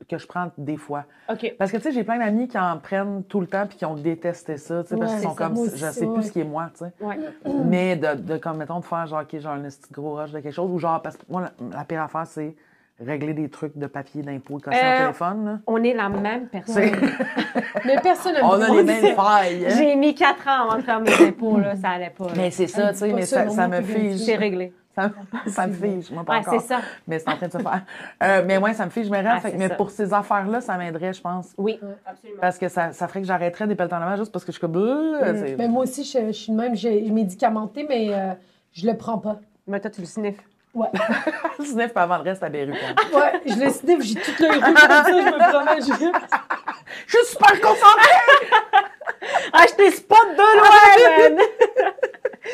que je prenne des fois. OK. Parce que, tu sais, j'ai plein d'amis qui en prennent tout le temps, puis qui ont détesté ça, tu sais, parce Ouais, qu'ils sont c'est ça, comme, moi je aussi, sais plus ouais. ce qui est moi, tu sais. Ouais. Mais comme, mettons, de faire, genre, OK, genre, un petit gros rush de quelque chose, ou genre, parce que moi, la pire affaire, c'est régler des trucs de papier, d'impôts, quand c'est au téléphone, là. On est la même personne. C'est- Mais personne n'aime On a les mêmes failles, hein. J'ai mis 4 ans avant de faire mes impôts, là, ça allait pas. là. Mais c'est ça, tu sais, pas mais ça, ça, mon ça nom me qui vient fige. C'est réglé. Ça me fige, moi, pas Ouais, encore. c'est ça. Mais c'est en train de se faire. Mais ouais, ça me fige, je me reste. Ah, Fait que- c'est mais ça. pour ces affaires-là, ça m'aiderait, je pense. Oui, absolument. Parce que ça ferait que j'arrêterais des pelletons juste parce que je suis comme... c'est- Mais moi aussi, je suis de même, j'ai médicamenté, mais je le prends pas. Mais toi, tu le sniffes. Ouais. Le sniff, puis avant le reste, à Berru. Ouais, je le sniff, j'ai toute l'œil rouge comme ça, je me promets, Je suis super concentrée! Ah, je t'ai spot de loin, man!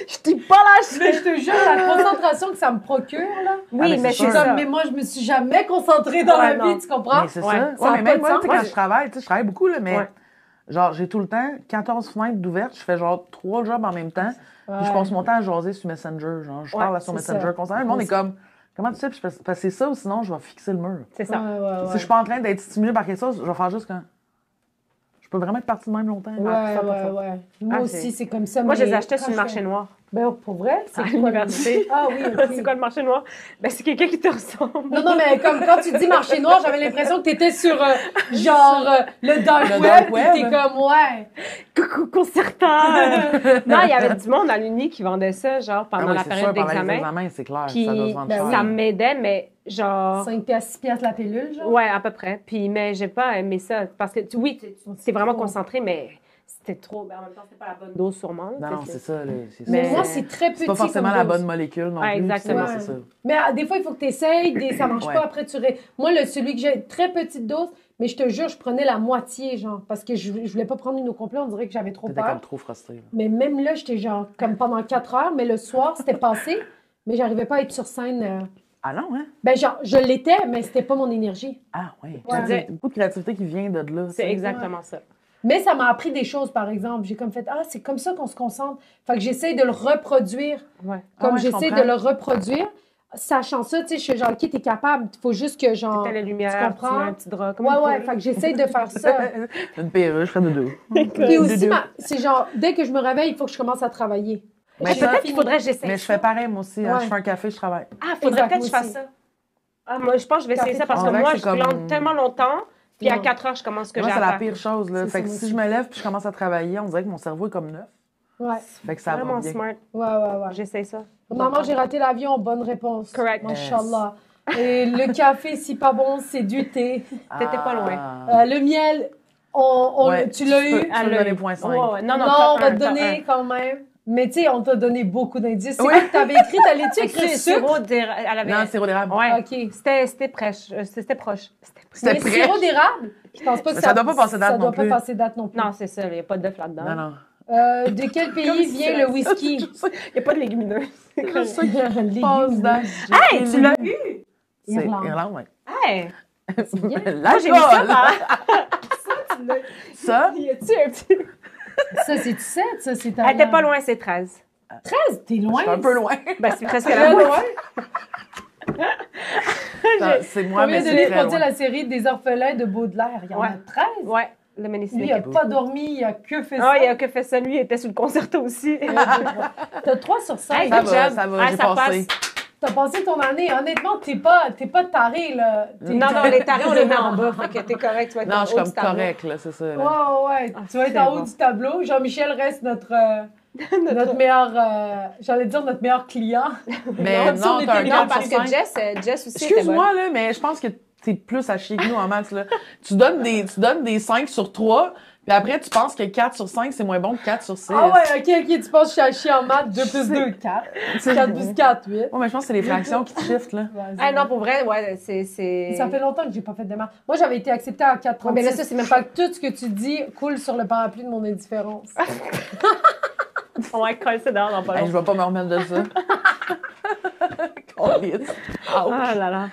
Je t'ai pas Mais lâché! je te jure, la concentration que ça me procure, là. Oui, mais mais c'est c'est sûr. ça. Comme, mais moi, je me suis jamais concentrée dans Ouais, la non. vie, tu comprends? Mais c'est Ouais, ça. ça a Ouais, mais pas même de moi, sens. tu sais, quand je travaille, tu sais, je travaille beaucoup, là, mais... Ouais. Genre, j'ai tout le temps 14 fenêtres d'ouvertes, je fais genre 3 jobs en même temps, puis je Ouais. passe mon temps à jaser sur Messenger, genre, je Ouais, parle sur c'est Messenger ça. constamment, le monde est comme, comment tu sais, puis je fais, parce que c'est ça, ou sinon, je vais fixer le mur. C'est Ouais, ça. ouais, Si je suis pas en train d'être stimulée par quelque chose, je vais faire juste quand... Je peux vraiment être partie de même longtemps. Ouais, ouais, ouais. Moi Ah, aussi, c'est- c'est comme ça. Moi, je mais les achetais quand sur le je marché fais- noir. Ben, pour vrai, c'est À quoi? l'université. Ah oui, OK. C'est quoi le marché noir? Ben, c'est quelqu'un qui te ressemble. Non, non, mais comme quand tu dis marché noir, j'avais l'impression que t'étais sur, le dark Le web, dark puis web. t'es comme, ouais. Coucou, concertant! Non, il y avait du monde à l'Uni qui vendait ça, genre, pendant la période d'examen. C'est clair, Puis, ça doit se vendre ben cher. oui. ça m'aidait, mais genre... 5 piastres, 6 piastres la pilule, genre. Ouais, à peu près. Puis, mais j'ai pas aimé ça. Parce que, oui, t'es vraiment trop. concentré, mais c'était trop. Ben, en même temps, c'était pas la bonne dose, sûrement. Non, non, c'est ça. Là, c'est ça. Mais Mais- moi, c'est très petit. C'est pas forcément comme la dose. bonne molécule non Ah, plus. exactement. C'est ça. Mais des fois, il faut que tu essayes, ça marche Ouais. pas, après Moi, celui que j'ai, très petite dose, mais je te jure, je prenais la moitié, genre, parce que je voulais pas prendre une au complet, on dirait que j'avais trop T'étais peur. comme trop frustrée. là. Mais même là, j'étais genre, comme pendant 4 heures, mais le soir, c'était passé, mais j'arrivais pas à être sur scène. Ah non, hein? Ben, genre, je l'étais, mais c'était pas mon énergie. Ah oui. Ouais. Il y a beaucoup de créativité qui vient de là. C'est tu sais. exactement ça. Mais ça m'a appris des choses, par exemple. J'ai comme fait, c'est comme ça qu'on se concentre. Fait que j'essaie de le reproduire. Ouais. Comme ouais, je j'essaie de comprends. le reproduire. Sachant ça, tu sais, je suis genre, OK, t'es capable. Il faut juste que, genre. T'as la lumière, tu comprends? mets un petit drap. Comme Ouais, une ouais. poule. Fait que j'essaie de faire ça. Une perruche, je fais de dos. Puis aussi, c'est genre, dès que je me réveille, il faut que je commence à travailler. Mais J'ai Peut-être fini. qu'il faudrait que j'essaie Mais je ça. fais pareil, moi aussi. hein. Ouais. Je fais un café, je travaille. Ah, faudrait Exact, peut-être que je moi fasse aussi. ça. Ah, moi, je pense que je vais essayer ça parce que On dirait moi, que je c'est comme- plante tellement longtemps, puis à Non. 4 heures, je commence ce que Moi, j'ai c'est à la faire. pire chose. Là. C'est Fait ça, que moi si aussi. je me lève puis je commence à travailler, on dirait que mon cerveau est comme neuf. Ouais. Fait que ça va Vraiment bien. smart. Ouais, ouais, ouais. J'essaie ça. Maman, j'ai raté l'avion. Bonne réponse. Correct. Machallah. Et le café, si pas bon, c'est du thé. T'étais pas loin. Le miel, Ouais, tu l'as eu? Tu peux me donner 0.5. Ouais, ouais. Non, Non, non, on va t'as te un, donner quand même. Mais tu sais, on t'a donné beaucoup d'indices. C'est Oui. quoi que t'avais écrit? T'allais-tu t'as un. écrire C'est sucre? sirop d'érable. Elle avait... Non, sirop d'érable. Ouais. OK. C'était proche. C'était proche. C'était Mais prêt. sirop d'érable, je pense pas que Mais ça doit pas passer date ça non doit pas plus. passer date non plus. Non, c'est ça. Il n'y a pas d'œuf là-dedans. Non, non. De quel pays si vient c'est le ça. whisky? Il n'y a pas de légumineuses. C'est C'est correct. ça qui passe Légumes. dans... Hey, tu l'as eu? C'est Irlande. Irlande, oui. Hey! bien. Moi, j'ai mis ça par... Ça, Y a-tu un petit... Ça, c'est 17, ça, c'est Elle était pas loin, c'est 13. 13, t'es loin. je suis un peu loin. Ben, c'est presque Très la moitié. loin. C'est moi, Combien mais de c'est livres très ont-dit loin. la série des orphelins de Baudelaire? Il y en a Ouais. 13. Ouais, le mini Lui, il n'a pas dormi, il a que fait ça. Ah, il a que fait ça. Lui, il était sur le concerto aussi. T'as 3 sur 5. Hey, Ça good va, job. ça va, Ah, j'ai ça passé. T'as passé ton année. Honnêtement, t'es pas taré, là. Non, les tarés, on les met en bas. Fait que t'es correct. Tu vas être Non, en je suis haut comme du tableau. correct, là, c'est ça. Ouais, Là. ouais. Ah, Tu vas être c'est en haut bon. du tableau. Jean-Michel reste notre meilleur, j'allais dire notre meilleur client. Mais Non, non, t'as un Non, 4 parce sur que 5. Jess aussi était bonne. Excuse-moi, là, mais je pense que t'es plus à chier que nous en maths, là. Tu donnes des 5 sur 3, puis après, tu penses que 4 sur 5, c'est moins bon que 4 sur 6. Ah ouais, ok, tu penses que je suis à chier en maths. 2 plus 2, 4. 4 plus 4, 8. Ouais, mais je pense que c'est les fractions qui te shiftent, là. Ah non, pour vrai, ouais, c'est... Ça fait longtemps que j'ai pas fait de maths. Moi, j'avais été acceptée à 4 Ouais, mais là, ça, c'est même pas tout ce que tu dis coule sur le parapluie de mon indifférence. On va coller ça dehors dans pas Hey, je longtemps. vais pas me remettre de ça. Câlisse. Ah là là.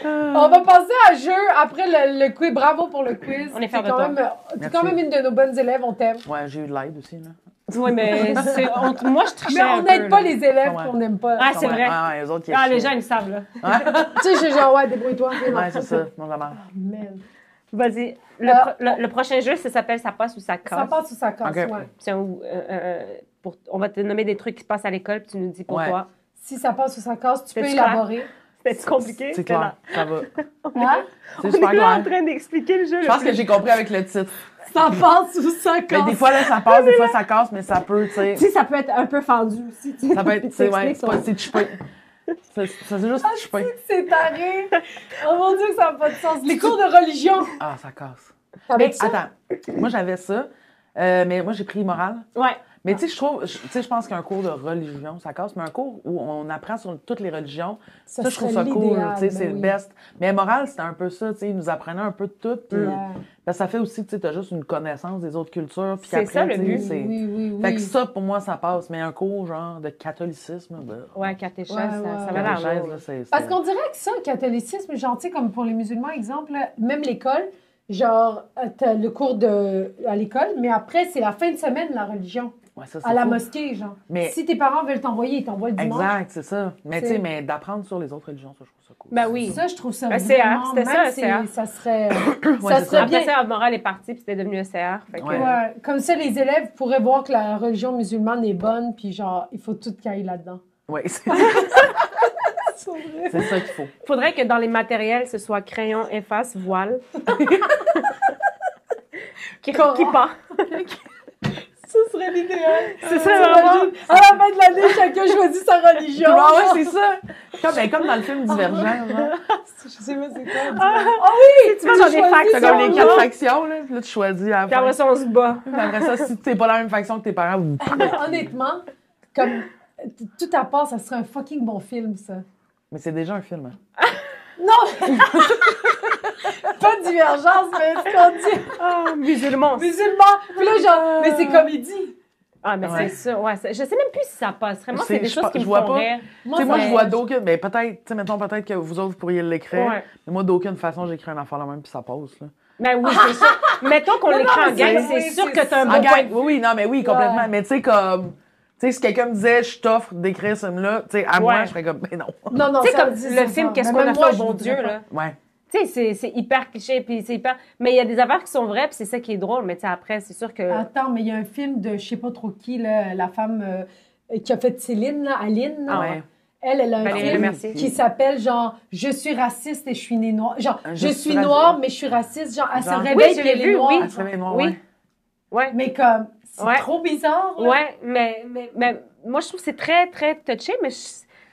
On va passer à jeu après le quiz. Bravo pour le quiz. On est fiers de quand toi. même, t'es Merci. quand même une de nos bonnes élèves, on t'aime. Ouais, j'ai eu de l'aide aussi, là. Oui, mais moi, je trichais Mais un on peu, n'aide pas là. les élèves Ouais. qu'on n'aime pas. Ah, c'est vrai. Ouais, les autres qui Ah, les gens, ils le savent, là. Tu sais, je suis genre, ouais, débrouille-toi. Ouais, c'est ça. Non, vraiment. Man. Vas-y. Le prochain jeu, ça s'appelle Ça passe ou ça casse. Ça passe ou ça casse, Ok. ouais. C'est on va te nommer des trucs qui se passent à l'école, puis tu nous dis pourquoi. Si ça passe ou ça casse, tu peux C'est-tu élaborer. C'était compliqué? C'est clair, ça va. Hein? C'est On super est là en clair. train d'expliquer le jeu. Je pense que j'ai compris avec le titre. Ça passe ou ça Mais casse. des fois, là, ça passe, des fois, ça casse, mais ça peut, tu sais. Tu sais, ça peut être un peu fendu aussi. Tu sais. Ça peut être, c'est ouais, T'expliques son- c'est chippé. C'est juste chippé. C'est taré. Oh mon Dieu, ça n'a pas de sens. Les cours de religion. Ah, ça casse. Avec Mais ça. attends, moi, j'avais ça, mais moi, j'ai pris morale. Ouais. Mais tu sais, je pense qu'un cours de religion, ça casse, mais un cours où on apprend sur toutes les religions, ça je trouve ça serait cool, l'idéal, tu sais, ben c'est oui. le best. Mais morale, c'était un peu ça, tu sais, ils nous apprenaient un peu de tout, puis Ouais. ben, ça fait aussi que tu as juste une connaissance des autres cultures, puis C'est qu'après, ça, le tu sais, but. c'est... Oui, oui, oui. Fait que ça, pour moi, ça passe, mais un cours, genre, de catholicisme, ben, Ouais, catéchèse, Ouais, ça ouais. va l'air catéchèse, lourd. là, c'est... Parce qu'on dirait que ça, le catholicisme, genre, tu sais, comme pour les musulmans, exemple, là, même l'école, genre, t'as le cours à l'école, mais après, c'est la fin de semaine, la religion, Ouais, ça, c'est à la fou. mosquée, genre. Mais- Si tes parents veulent t'envoyer, ils t'envoient le dimanche. Exact, c'est ça. Mais tu C'est- sais, mais d'apprendre sur les autres religions, ça, je trouve ça cool. Ben oui. Ça, je trouve ça Un CR, vraiment... c'était ça, même un si CR. ça serait... Ouais, ça c'est serait bien... Après ça, Morale est parti, puis c'était devenu ECR. Fait que, Ouais. Ouais, comme ça, les élèves pourraient voir que la religion musulmane est bonne, puis genre, il faut tout qu'il y ait là-dedans. Ouais, c'est C'est vrai. c'est ça qu'il faut. faudrait que dans les matériels, ce soit crayon, efface, voile. qui part. Ça serait l'idéal. C'est ça, vraiment. À la fin de l'année, chacun choisit sa religion. Ah ouais, c'est ça. Comme dans le film Divergent, genre. Je sais pas c'est quoi. Tu vas dans des facs, C'est comme les là. 4 factions, là. Puis là, tu choisis à la Puis après fin. ça, on se bat. Puis après ça, si t'es pas la même faction que tes parents, vous... Mais honnêtement, comme tout à part, ça serait un fucking bon film, ça. Mais c'est déjà un film. Hein. Non! Pas de divergence, mais ce qu'on dit. Ah, musulman. Musulman. Puis là, genre, mais c'est comédie. Ah, mais Ouais. c'est ça. Ouais, je sais même plus si ça passerait. Moi, C'est- c'est des je choses pa- qui je me vois font pas. rire. Tu sais, moi, ça- je vois d'aucune... Ben, peut-être, tu sais, mettons, peut-être que vous autres, vous pourriez l'écrire. Ouais. Mais moi, d'aucune façon, j'écris un enfant là même, puis ça passe, là. Ben oui, c'est ça. Mettons qu'on Non, l'écrit non, en mais gang, c'est- c'est sûr oui, que t'as un En bon point gang, de oui, oui, non, mais oui, complètement. Ouais. Mais tu sais, comme... Tu sais, si quelqu'un me disait, je t'offre d'écrire ce film-là, tu sais, à moi, Ouais. je ferais comme, ben non. Non, non, Tu sais, ça comme me dit, le ça, film ça. Qu'est-ce Mais qu'on a même fait moi, au je bon voudrais Dieu, pas. là. Ouais. Tu sais, c'est hyper cliché, puis c'est hyper... Mais il y a des affaires qui sont vraies, puis c'est ça qui est drôle. Mais tu sais, après, c'est sûr que... Attends, mais il y a un film de je sais pas trop qui, là, la femme qui a fait Céline, là, Aline. là. Ah ouais. Elle a un Valérie film Lemercier. qui s'appelle genre Je suis raciste et je suis née noire. Genre, je suis raciste. noire, mais je suis raciste. Genre, elle se Genre- réveille Oui, je puis l'ai elle est vu, noire. oui. Elle se réveille noire, Oui. ouais. Ouais. Mais comme, c'est Ouais. trop bizarre. Là. Ouais, mais moi, je trouve que c'est très, très touché, mais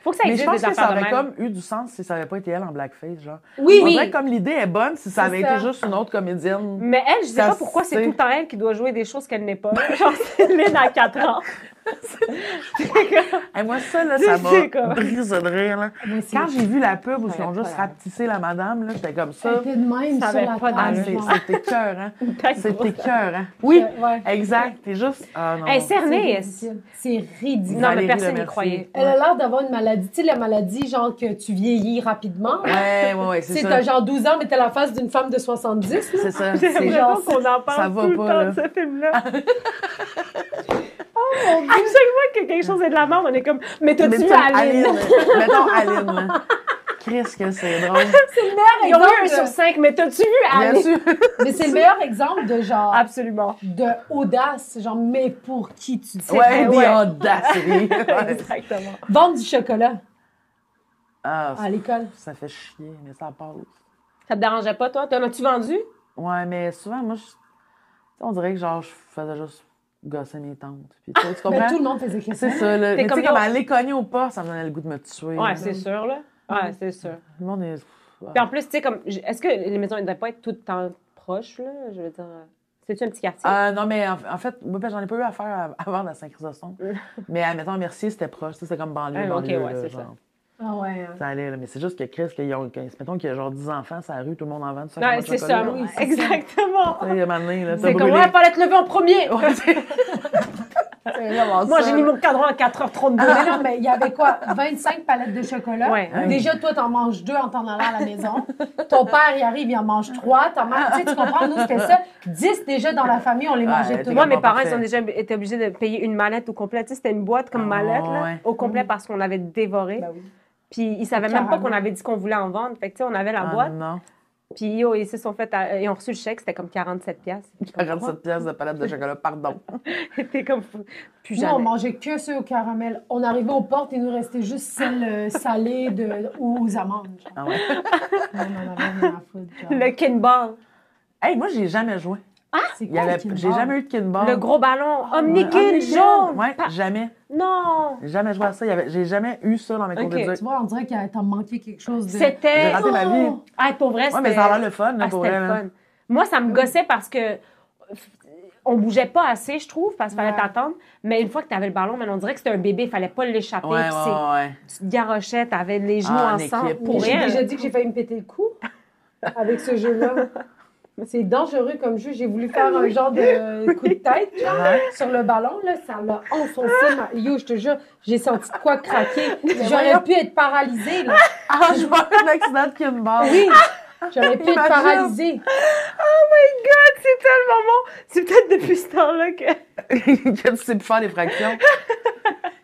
faut que ça Mais je existe, pense des que ça affaires de aurait même. comme eu du sens si ça avait pas été elle en blackface, genre. Oui, On oui. dirait que comme l'idée est bonne si ça C'est avait ça. été juste une autre comédienne. Mais elle, je sais Ça, pas pourquoi c'est c'est- tout le temps elle qui doit jouer des choses qu'elle n'est pas. Genre, Céline à 4 ans. Et moi, ça, là, Je ça sais, m'a quoi. brisé de rire, là. Mais c'est- Quand j'ai vu la pub où ils ont juste Incroyable. rapetissé la madame, là, j'étais comme Elle ça. était de même Ça sur avait la pas Ah, table. d'allure. genre. c'était cœur, hein. Tête C'était grosse. cœur, hein. Oui, Ouais. exact. T'es juste. Ah non. Elle est C'est cernée. ridicule. C'est ridicule. Non, mais Valérie personne n'y Lemercier. croyait. Elle a l'air d'avoir une maladie. Tu sais, la maladie, genre que tu vieillis rapidement. Ouais, Tu c'est sais, ça. t'as genre 12 ans, mais t'as la face d'une femme de 70. Là. C'est ça. J'ai c'est- l'impression genre, qu'on en ça parle va tout le pas, temps là. de ce film-là. À chaque fois que quelque chose est de la merde, on est comme, mais Mais t'as-tu tu vu sais, Aline? Mettons Aline, là. Qu'est-ce que c'est drôle. C'est le meilleur Ils ont eu un exemple. sur 5, mais t'as-tu vu Bien Annie? sûr. Mais c'est le meilleur exemple de genre. Absolument. De audace. Genre, mais pour qui tu dis? Ouais, ouais. des audacités. Ouais. Exactement. Vendre du chocolat Ah, à l'école. ça fait chier, mais ça passe. Ça te dérangeait pas, toi? T'en as-tu vendu? Ouais, mais souvent, moi, on dirait que genre, je faisais juste gosser mes tantes. Puis, tu comprends? Mais tout le monde faisait que ça. C'est ça, là. Mais tu comme sais, comme yo. aller cogner au pas, ça me donnait le goût de me tuer. Ouais, là. c'est sûr, là. Ouais, c'est sûr. Le monde est. Puis en plus, tu sais, comme, est-ce que les maisons ne devraient pas être tout le temps proches, là? Je veux dire, c'est-tu un petit quartier? Non, mais en fait, moi, ben, j'en ai pas eu à faire avant à Saint-Chrysostome. Mais admettons, à Mercier, c'était proche. C'était comme banlieue, Ah, ok, banlieue. ouais, là, c'est genre. Ah ouais. Ça allait, là. Mais c'est juste que Chris, mettons qu'il y a genre 10 enfants sur la rue, tout le monde en vend du Ouais, c'est ça. Oui, c'est Exactement. Il y a maintenant, là, C'est comme, ouais, fallait te lever en premier. Moi, j'ai mis mon cadran à 4h32. Mais non, mais il y avait quoi? 25 palettes de chocolat. Ouais. Déjà, toi, t'en manges 2 en t'en allant à la maison. Ton père, il arrive, il en mange 3. Ta mère, tu sais, tu comprends? Nous, c'était ça. 10 déjà dans la famille, on les mangeait Ouais, tous. Moi, mes Bon, parents, parfait. ils ont déjà été obligés de payer une mallette au complet. Tu sais, c'était une boîte comme mallette, là, ouais. au complet parce qu'on l'avait dévoré. Ben oui. Puis ils savaient même pas Carrément. qu'on avait dit qu'on voulait en vendre. Fait que, tu sais, on avait la Ah, boîte. non. Puis yo, ils se sont fait, ils ont reçu le chèque, c'était comme 47 piastres. 47 pièces de palette de chocolat, pardon. C'était comme fou. Plus Nous, on jamais. mangeait que ceux au caramel. On arrivait aux portes, il nous restait juste celles salées ou aux amandes. Genre. Ah ouais. On en avait rien à foutre. Genre. Le kinball. Hey, moi, j'ai jamais joué. C'est Il y quoi avait... le Kinder? J'ai jamais eu de kinball. Le gros ballon. Ouais, Omnikin Omnikin. jaune. Ouais, jamais. Non. J'ai jamais joué à ça. J'ai jamais eu ça dans mes cours Ok. d'éduc. Tu vois, on dirait que t'as manqué quelque chose de... J'ai C'était. raté ma vie. Ah, pour vrai, Ouais, c'était. mais ça a l'air le fun, là, Ah, pour c'était vrai. le là. fun. Moi, ça me gossait parce que on bougeait pas assez, je trouve, parce qu'il fallait Ouais. t'attendre. Mais une fois que tu avais le ballon, on dirait que c'était un bébé, il fallait pas l'échapper. Ouais, Puis ouais. tu te garochais, tu avais les genoux En ensemble. équipe. Pour J'ai rien. déjà dit que j'ai failli me péter le cou avec ce jeu-là. C'est dangereux comme jeu. J'ai voulu faire un genre de coup de tête genre, Ouais. sur le ballon. Là, ça l'a enfoncé. Yo, je te jure, j'ai senti de quoi craquer. J'aurais voyons. pu être paralysée. Là. Ah, je vois un accident de kinball. Oui, j'aurais pu être Imagine. paralysée. Oh my God, c'est tellement bon. C'est peut-être depuis ce temps-là que. Que tu sais plus faire des fractions.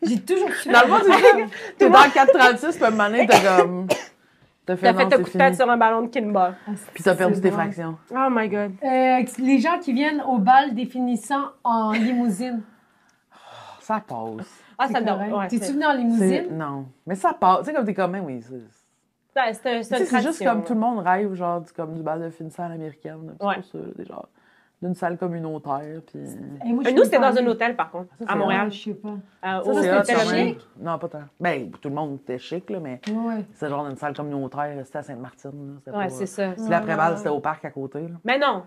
J'ai toujours su. Dans le fond, c'est ça. T'es dans 4,36, puis à un moment donné, t'as comme. T'as T'as fait non, un c'est coup de tête fini. sur un ballon de kinball. Puis t'as perdu C'est tes drôle. fractions. Oh my God. Les gens qui viennent au bal définissant en limousine. Ça passe. Ah, C'est ça me correct. donne. Ouais, T'es-tu c'est venu en C'est- limousine? Non. Mais ça passe. Tu sais, comme t'es comme, oui. c'est Tu sais, une c'est juste tradition, comme là. tout le monde rêve, genre, comme du bal de finissant à l'américaine. C'est Ouais. pour ça, des genre, d'une salle communautaire. Puis. Hey, moi, je Nous, suis c'était dans parlée. un hôtel, par contre, Ça, à c'est Montréal. Je sais pas. Au Ça, c'est c'était hot, hôtel quand chic? même. Omni. Non, pas tant. Ben, tout le monde était chic, là, mais Ouais. c'est genre une salle communautaire, c'était à Sainte-Martine. là. C'était Ouais, pas- c'est ça. Puis l'après-balle, c'était au parc à côté. Là. Mais non.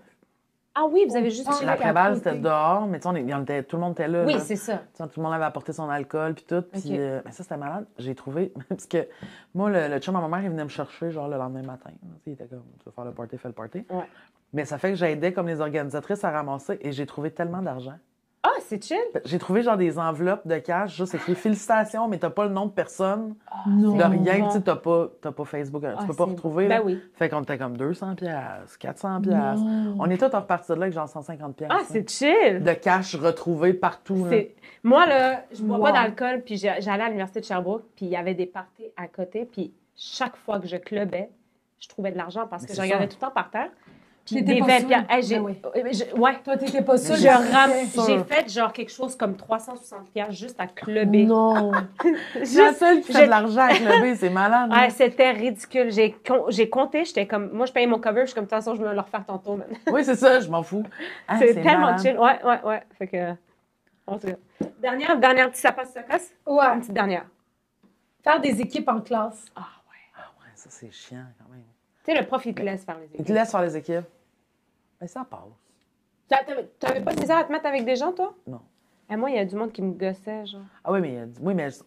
Ah oui, vous avez juste parc. chillé. L'après-balle, à côté. c'était dehors, mais tu sais, tout le monde était là. Oui, là. c'est ça. Tu sais, tout le monde avait apporté son alcool puis tout. Puis Ok. mais ça, c'était malade. J'ai trouvé... Parce que moi, le chum à ma mère, il venait me chercher genre le lendemain matin. Tu sais, il était comme, tu veux faire le party, fais le party. Ouais. Mais ça fait que j'aidais comme les organisatrices à ramasser et j'ai trouvé tellement d'argent. Ah, c'est chill. J'ai trouvé genre des enveloppes de cash, juste écrit félicitations, mais t'as pas le nom de personne, Non. de rien. bon. Tu sais, t'as pas Facebook, tu peux pas c'est retrouver. bon. là. Ben oui. Fait qu'on était comme 200 piastres, 400 piastres. Non. On est tous repartis de là avec genre 150 piastres. Ah, c'est chill. De cash retrouvé partout. là. C'est- Moi, là, je bois Wow. pas d'alcool, puis j'allais à l'université de Sherbrooke, puis il y avait des parties à côté, puis chaque fois que je clubais, je trouvais de l'argent parce Mais que je c'est regardais ça. tout le temps par terre. Puis T'étais des pas 20 saoul? piastres. Hey, Ben oui. ouais. Toi, t'étais pas sûre. J'ai fait genre quelque chose comme 360 piastres juste à clubber. Non. C'est la seule qui fait j'ai- de l'argent avec le B, c'est malade. Ah, là. c'était ridicule. J'ai compté, j'étais comme... Moi, je payais mon cover, je suis comme, de toute façon, je vais me le refaire tantôt. man. Oui, c'est ça, je m'en fous. Ah, c'est tellement malade. chill. Ouais. Fait que... En tout cas. Dernière petite ça passe, ça casse. Ouais. Une petite dernière. Faire des équipes en classe. Ah ouais. Ah ouais, ça c'est chiant quand même. Tu sais, le prof, il te laisse faire les Ils te équipes. laissent faire les équipes. Mais ça passe. T'avais pas de misère à te mettre avec des gens, toi? Non. Et moi, il y a du monde qui me gossait, genre. Ah oui, mais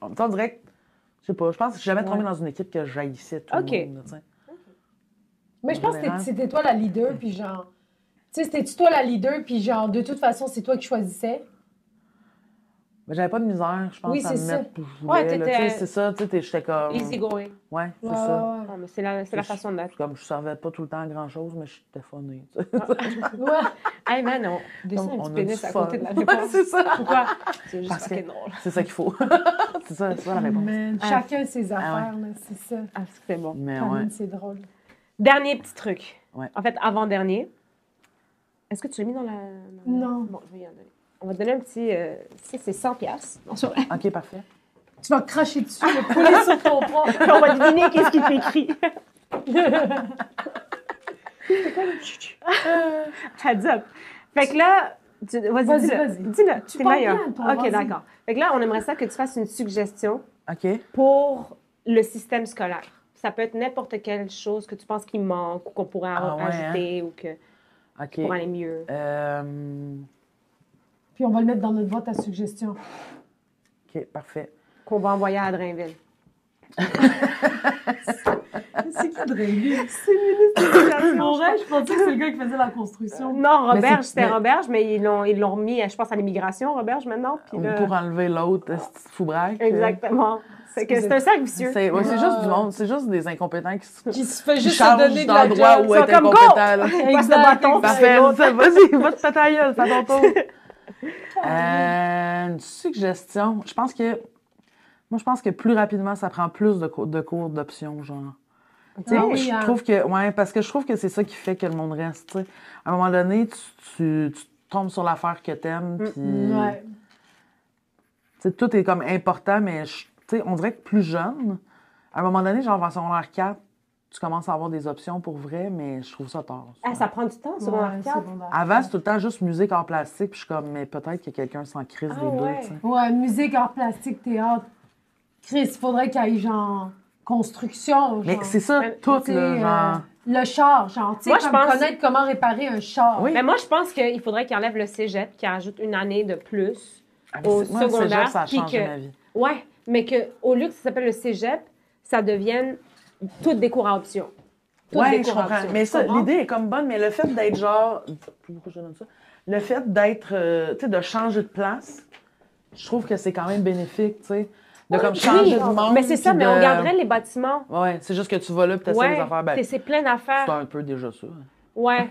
on dirait que, je sais pas, je pense que je suis jamais tombé Ouais. dans une équipe que j'haïssais tout Ok. le monde. Là, tu sais. Mais je pense que c'était toi la leader, puis genre... Tu sais, c'était-tu toi la leader, puis genre, de toute façon, c'est toi qui choisissais? Mais j'avais pas de misère, je pense, Oui, à c'est me ça. mettre pour jouer. Ouais, là. t'étais- Tu sais, c'est ça, tu sais, j'étais comme... Easy going. Ouais, c'est Ouais, ça. ouais, Non, mais c'est la façon d'être. Comme je servais pas tout le temps à grand-chose, mais j'étais funnée, tu sais. ouais. Ouais. Hey man, on descend un On petit a pénis du à côté fun. de la Ouais, réponse. c'est ça. Pourquoi? C'est juste Parce que- fucking drôle. C'est ça qu'il faut. c'est ça la réponse. Man, Ah. chacun ses Ah affaires, là, c'est ça. Ah, c'est bon. Mais Caroline, ouais. c'est drôle. Dernier petit truc. Ouais. En fait, avant-dernier. Est-ce que tu l'as mis dans la... Non. Bon, je vais y en donner. On va te donner un petit... ça, c'est 100 $. Non, sur... OK, parfait. Tu vas cracher dessus, le poulet sur ton bras. On va deviner qu'est-ce qu'il fait écrit. Heads up. Fait que là... Vas-y, Vas-y, dis-le. vas-y. Dis-le. Tu C'est parles meilleur. bien, toi, OK, vas-y. d'accord. Fait que là, on aimerait ça que tu fasses une suggestion OK. pour le système scolaire. Ça peut être n'importe quelle chose que tu penses qu'il manque ou qu'on pourrait Ah ouais, ajouter ou que OK. pour aller mieux. Puis on va le mettre dans notre boîte à suggestions. OK, parfait. Qu'on va envoyer à Drainville. C'est qui Drainville? C'est le ministre de l'Éducation. Mon rêve, je pensais que c'est le gars qui faisait la construction. Non, Mais Roberge, c'est- c'était mais- Roberge, mais ils l'ont remis, je pense, à l'immigration, Roberge, maintenant. Puis là- Pour enlever l'autre, ce foubraque. Exactement. C'est que c'est un cercle vicieux. C'est juste du monde, c'est juste des incompétents Qui se fait qui juste se changent donner de la d'endroit job. où Ils être sont comme, incompétent. go! là. Passe le Exact, bâton, Parfait, c'est l'autre. vas-y, va te péter la gueule, c'est à ton tour. Une suggestion. Je pense que plus rapidement, ça prend plus de cours d'options, genre. Tu sais, Ah oui, hein. je trouve que, ouais, parce que je trouve que c'est ça qui fait que le monde reste, tu sais. À un moment donné, tu tombes sur l'affaire que t'aimes, puis... Ouais. Tu sais, tout est comme important, mais tu sais, on dirait que plus jeune, à un moment donné, genre en secondaire 4, tu commences à avoir des options pour vrai, mais je trouve ça tard. Ah, ça prend du temps, secondaire Ouais, 4. secondaire. Avant, c'est tout le temps juste musique en plastique, puis je suis comme, mais peut-être que quelqu'un s'en crise Ah des deux, ouais. tu sais. Ouais, musique, art plastique, théâtre. Chris, il faudrait qu'il y ait genre construction. Mais genre. c'est ça, Mais, tout, Tu sais, là, genre... le char, genre, tu Moi, sais, je comme pense- connaître comment réparer un char. Oui. Mais moi, je pense qu'il faudrait qu'il enlève le cégep, qu'il ajoute une année de plus au Moi, le secondaire. cégep, ça a puis changé que- ma vie. Ouais, mais qu'au lieu que ça s'appelle le cégep, ça devienne toutes des cours à option. Toutes Ouais, des je cours à comprends. option. Mais Tu ça, comprends? l'idée est comme bonne, mais le fait d'être genre... Pourquoi je donne ça? Le fait d'être, tu sais, de changer de place, je trouve que c'est quand même bénéfique, tu sais. De comme changer de monde. mais c'est ça, puis mais de- on garderait les bâtiments. Ouais, c'est juste que tu vas là, puis t'essaies Ouais, des affaires. Ben, c'est plein c'est d'affaires. un peu déjà ça. Ouais.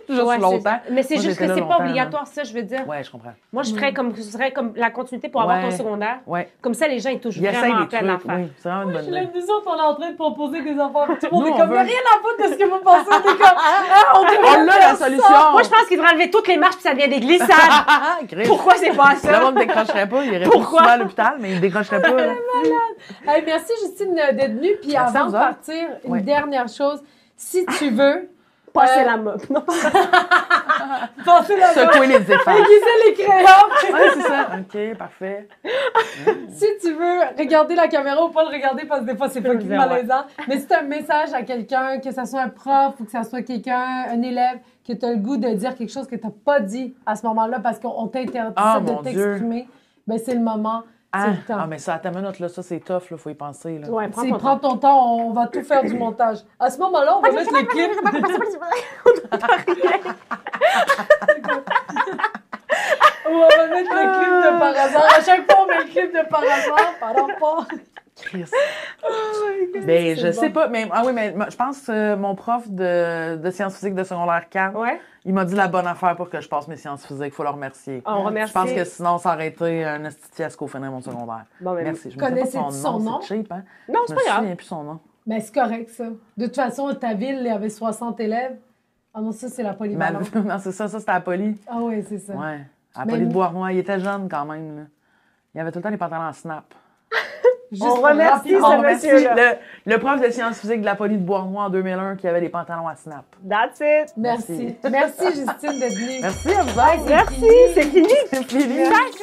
Juste Ouais, longtemps. Mais c'est Moi, juste j'étais que là c'est longtemps, pas obligatoire, ça, je veux dire. Ouais, je comprends. Moi, je ferais comme, ce serait comme la continuité pour avoir Ouais. ton secondaire. Ouais. Comme ça, les gens, ils touchent Il essaye vraiment des à plein trucs, d'affaires. oui. C'est vraiment une bonne J'ai idée. l'impression qu'on est en train de proposer des affaires. Tout le monde Nous, est on comme, veut- mais rien à foutre de ce que vous pensez. On est comme, ah, on devrait On a faire la ça. solution! Moi, je pense qu'il devrait enlever toutes les marches puis ça devient des glissades. Chris. Pourquoi c'est pas Le ça? monde ne décrocherait pas, il irait plus Pourquoi? souvent à l'hôpital, mais il ne décrocherait pas. là. Hey, merci, Justine, d'être venue. Puis Merci à avant vous de autres. partir, une Ouais. dernière chose. Si tu veux, Passer la mop. Non. passer la main, Secouer les efforts. aiguiser les crayons. Ouais, c'est ça. OK, parfait. Si tu veux regarder la caméra ou pas le regarder, parce que des fois, c'est fucking dire, ouais. malaisant. Mais si tu as un message à quelqu'un, que ce soit un prof ou que ce soit quelqu'un, un élève, que tu as le goût de dire quelque chose que tu n'as pas dit à ce moment-là parce qu'on t'interdit Ah, de mon t'exprimer, ben c'est le moment, c'est le temps. mais ça, à ta minute, là, ça, c'est tough, là, faut y penser. Là. Ouais, prends C'est ton prends temps. ton temps, on va tout faire du montage. À ce moment-là, on va mettre les clips. Ou on va mettre le clip de par hasard. À chaque fois, on met le clip de par hasard. Par rapport. Chris. Ben, je c'est sais bon. pas, mais oui, mais je pense que mon prof de sciences physiques de secondaire 4, Ouais. il m'a dit la bonne affaire pour que je passe mes sciences physiques. Il faut le remercier. On remercie. Je pense que sinon, ça aurait été un esti de fiasco finir mon secondaire. Bon, ben, Merci. Je me souviens pas de connaissais-tu son nom? C'est cheap, hein? Non, Je c'est me pas grave. souviens plus son nom. Mais c'est correct, ça. De toute façon, ta ville, il y avait 60 élèves. Ah non, ça, c'est la polyvalente. Non, c'est ça, c'était à Poly. Ah oui, c'est ça. Ouais. À Mais Poly de nous- Beauharnois. Il était jeune quand même, là. Il avait tout le temps les pantalons en snap. Juste On pour remercie rappeler- ce On remercie monsieur-là. le prof de sciences physiques de la Poly de Beauharnois en 2001 qui avait des pantalons à snap. That's it. Merci. Merci, Justine, d'être venue. Merci à vous autres. Merci, c'est fini. C'est fini. Bye.